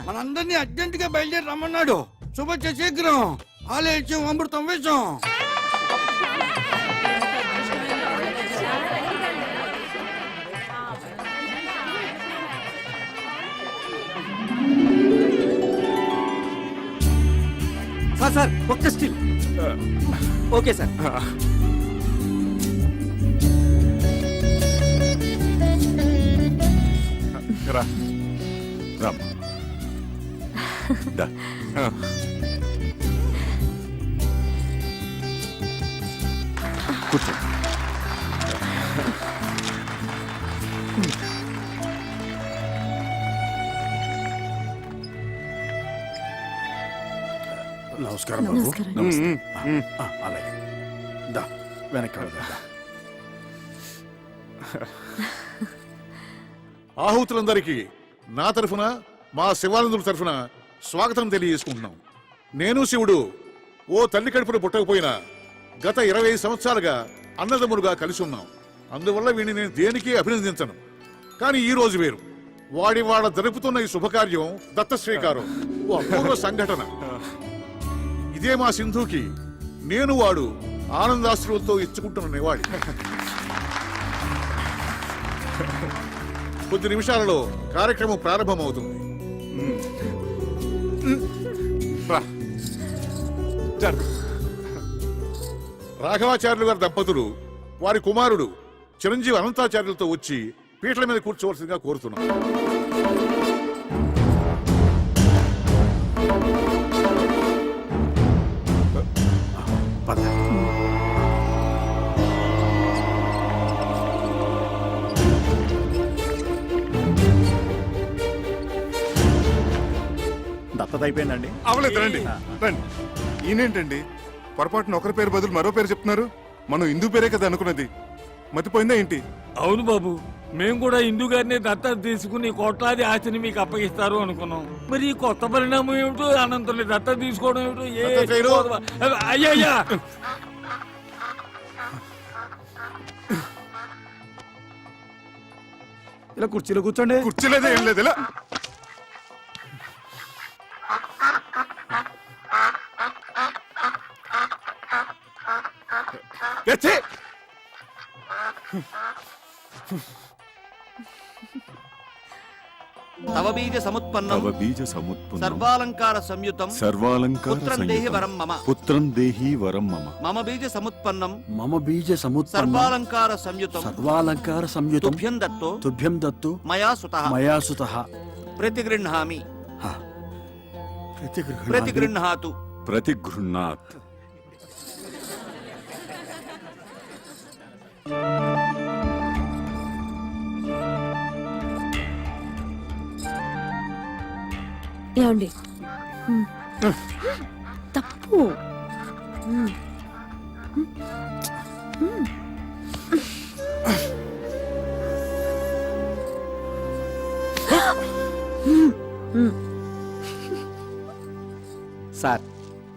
మనందరినీ అర్జెంట్ గా బయలుదేరి రమ్మన్నాడు. శుభ శీఘ్రం. ఆలయం అమృతం వేషం. సార్ ఒక్క స్టిల్. Okay sir. రా. రామ్, దా. కూర్చో. నమస్కారం బాబు. నమస్కారం. నమస్తే. అలాగే దా, వెనక్కి వెళ్దాం. ఆహుతులందరికీ నా తరఫున, మా శివానందుల తరఫున స్వాగతం తెలియజేసుకుంటున్నాం. నేను శివుడు ఓ తల్లి కడుపున పుట్టకపోయినా గత 20 సంవత్సరాలుగా అన్నదమ్ములుగా కలిసి ఉన్నాం. అందువల్ల వీడిని నేను దేనికి అభినందించను. కానీ ఈ రోజు వేరు. వాడ జరుపుతున్న ఈ శుభకార్యం దత్త శ్రీకారం, ఓ అపూర్వ సంఘటన. ఇదే మా సింధుకి నేను వాడు ఆనందాశ్రులతో ఇచ్చుకుంటున్న నివాళి. కొద్ది నిమిషాలలో కార్యక్రమం ప్రారంభమవుతుంది. రాఘవాచార్యులు గారి దంపతులు వారి కుమారుడు చిరంజీవి అనంతాచార్యులతో వచ్చి పీటల మీద కూర్చోవలసిందిగా కోరుతున్నాం. దత్తత అయిపోయిందండి. అవలేదు, రండి రండి. ఈయనేంటండి పొరపాటున ఒకరి పేరు బదులు మరో పేరు చెప్తున్నారు? మనం హిందూ పేరే కదా అనుకున్నది. మతిపోయిందా ఏంటి? అవును బాబు, మేము కూడా హిందూ గారిని దత్తత తీసుకుని కోట్లాది ఆస్తిని మీకు అప్పగిస్తారు అనుకున్నాం. మరి ఈ కొత్త పరిణామం ఏమిటో, అనంతుని దత్తత తీసుకోవడం ఏమిటో అయ్యా. ఇలా కుర్చీలో కూర్చోండి. కూర్చోలేదే ఏం లేదు, ఇలా ఛీ! తవ బీజ సముత్పన్నం తవ బీజ సముత్పన్నం సర్వాలంకార సంయుతం సర్వాలంకార పుత్రం దేహి వరం మమ. పుత్రం దేహి వరం మమ. మమ బీజ సముత్పన్నం మమ బీజ సముత్పన్నం సర్వాలంకార సంయుతం సర్వాలంకార సంయుతం తుభ్యం దత్తో తుభ్యం దత్తు మయా సుతః మయా సుతః ప్రతిగృహ్ణామి ప్రతిగృహ్ణామి ప్రతిగృహ్ణాతు ప్రతిగృహ్ణాత్. ఏమండి తప్పు. సార్,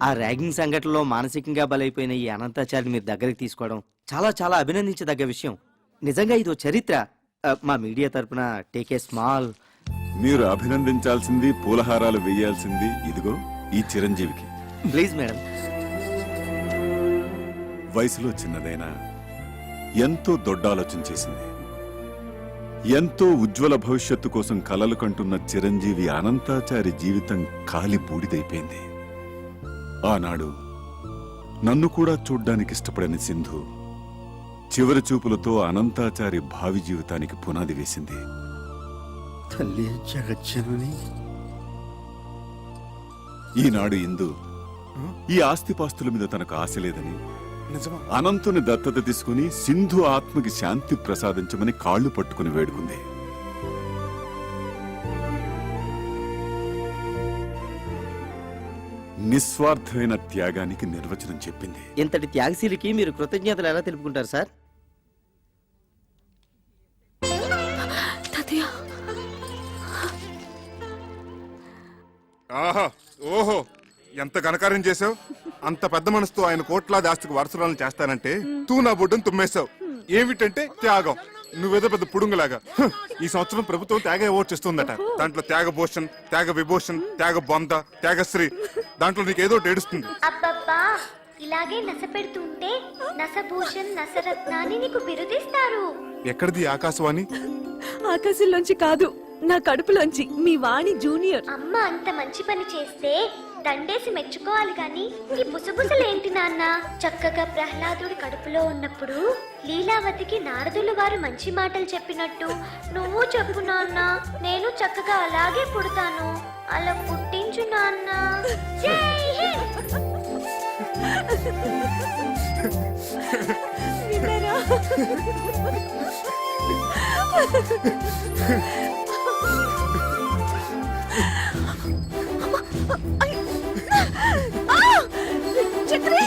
ఆ ర్యాగింగ్ సంఘటనలో మానసికంగా బలైపోయిన ఈ అనంతాచారిని మీరు దగ్గరికి తీసుకోవడం చాలా చాలా అభినందించదగ్గ విషయం. నిజంగా ఇదో చరిత్ర. మా మీడియా తరపున టేక్ ఏ స్మాల్. మీరు అభినందించాల్సింది, పూలహారాలు వేయాల్సింది ఇదిగో ఈ చిరంజీవికి. Please madam. వయసులో చిన్నదైనా ఎంతో దొడ్డాలోచన చేసింది. ఎంతో ఉజ్వల భవిష్యత్తు కోసం కలలు కంటున్న చిరంజీవి అనంతాచారి జీవితం కాలి బూడిదైపోయింది. ఆనాడు నన్ను కూడా చూడ్డానికి ఇష్టపడని సింధు చివరి చూపులతో అనంతాచారి భావి జీవితానికి పునాది వేసింది. తల్లి జగజ్జనని. ఈనాడు ఇందు ఈ ఆస్తిపాస్తుల మీద తనకు ఆశ లేదని అనంతుని దత్తత తీసుకుని సింధు ఆత్మకి శాంతి ప్రసాదించమని కాళ్లు పట్టుకుని వేడుకుంది. నిస్వార్థమైన త్యాగానికి నిర్వచనం చెప్పింది. ఇంతటి త్యాగశీలికి మీరు కృతజ్ఞతలు ఎలా తెలుపుకుంటారు సార్? ఆహా, ఓహో, ఎంత ఘనకార్యం చేసావు. అంత పెద్ద మనసుతో ఆయన కోట్లాది ఆస్తికి వారసురాలను చేస్తానంటే తూ నా బొడ్డును తుమ్మేశావు. ఏమిటంటే త్యాగం. నువ్వేదో పెద్ద పుడుంగులాగా. ఈ సంవత్సరం ప్రభుత్వం త్యాగ అవార్డు చేస్తుందట. దాంట్లో త్యాగ భూషణ్, త్యాగ విభూషణ్, త్యాగ బొంద, త్యాగశ్రీ, దాంట్లో నీకేదో ఏడుస్తుంది. అబ్బబ్బా, ఇలాగే నస పెడుతుంటే నసభూషణ్ నసరత్నాన్ని నీకు బిరుదిస్తారు. ఎక్కడిది ఆకాశవాణి? ఆకాశంలోంచి కాదు, నా కడుపులోంచి. మీ వాణి జూనియర్. అమ్మ అంత మంచి పని చేస్తే దండేసి మెచ్చుకోవాలి గాని ఈ బుసబుసలేంటి నాన్న? చక్కగా ప్రహ్లాదుడి కడుపులో ఉన్నప్పుడు లీలావతికి నారదులు వారు మంచి మాటలు చెప్పినట్టు నువ్వు చెప్పు నాన్న. నేను చక్కగా అలాగే పుడతాను. అలా పుట్టించు నాన్న. జై హింద్. చక్రి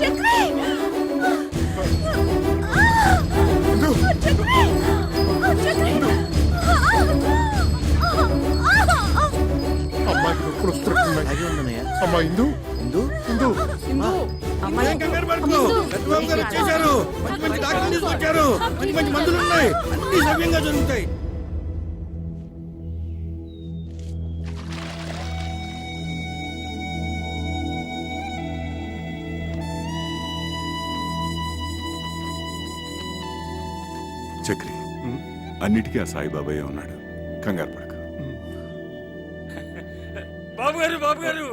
చక్రి అమ్మాయికి నొప్పులు వస్తున్నాయి. అమ్మా ఇందు ఇందు ఇందు వచ్చేసారు. మంచి మంచి డాక్టర్లు తీసుకొచ్చారు. మంచి మంచి మందులు ఉన్నాయి. అన్ని సవ్యంగా జరుగుతాయి. చక్రి, అన్నిటికీ ఆ సాయిబాబాయే ఉన్నాడు. కంగారు పడకు. బాబు గారు,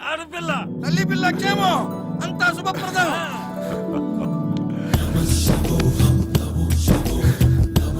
ఆడపిల్ల, తల్లి పిల్ల క్షేమం, అంతా శుభప్రదం.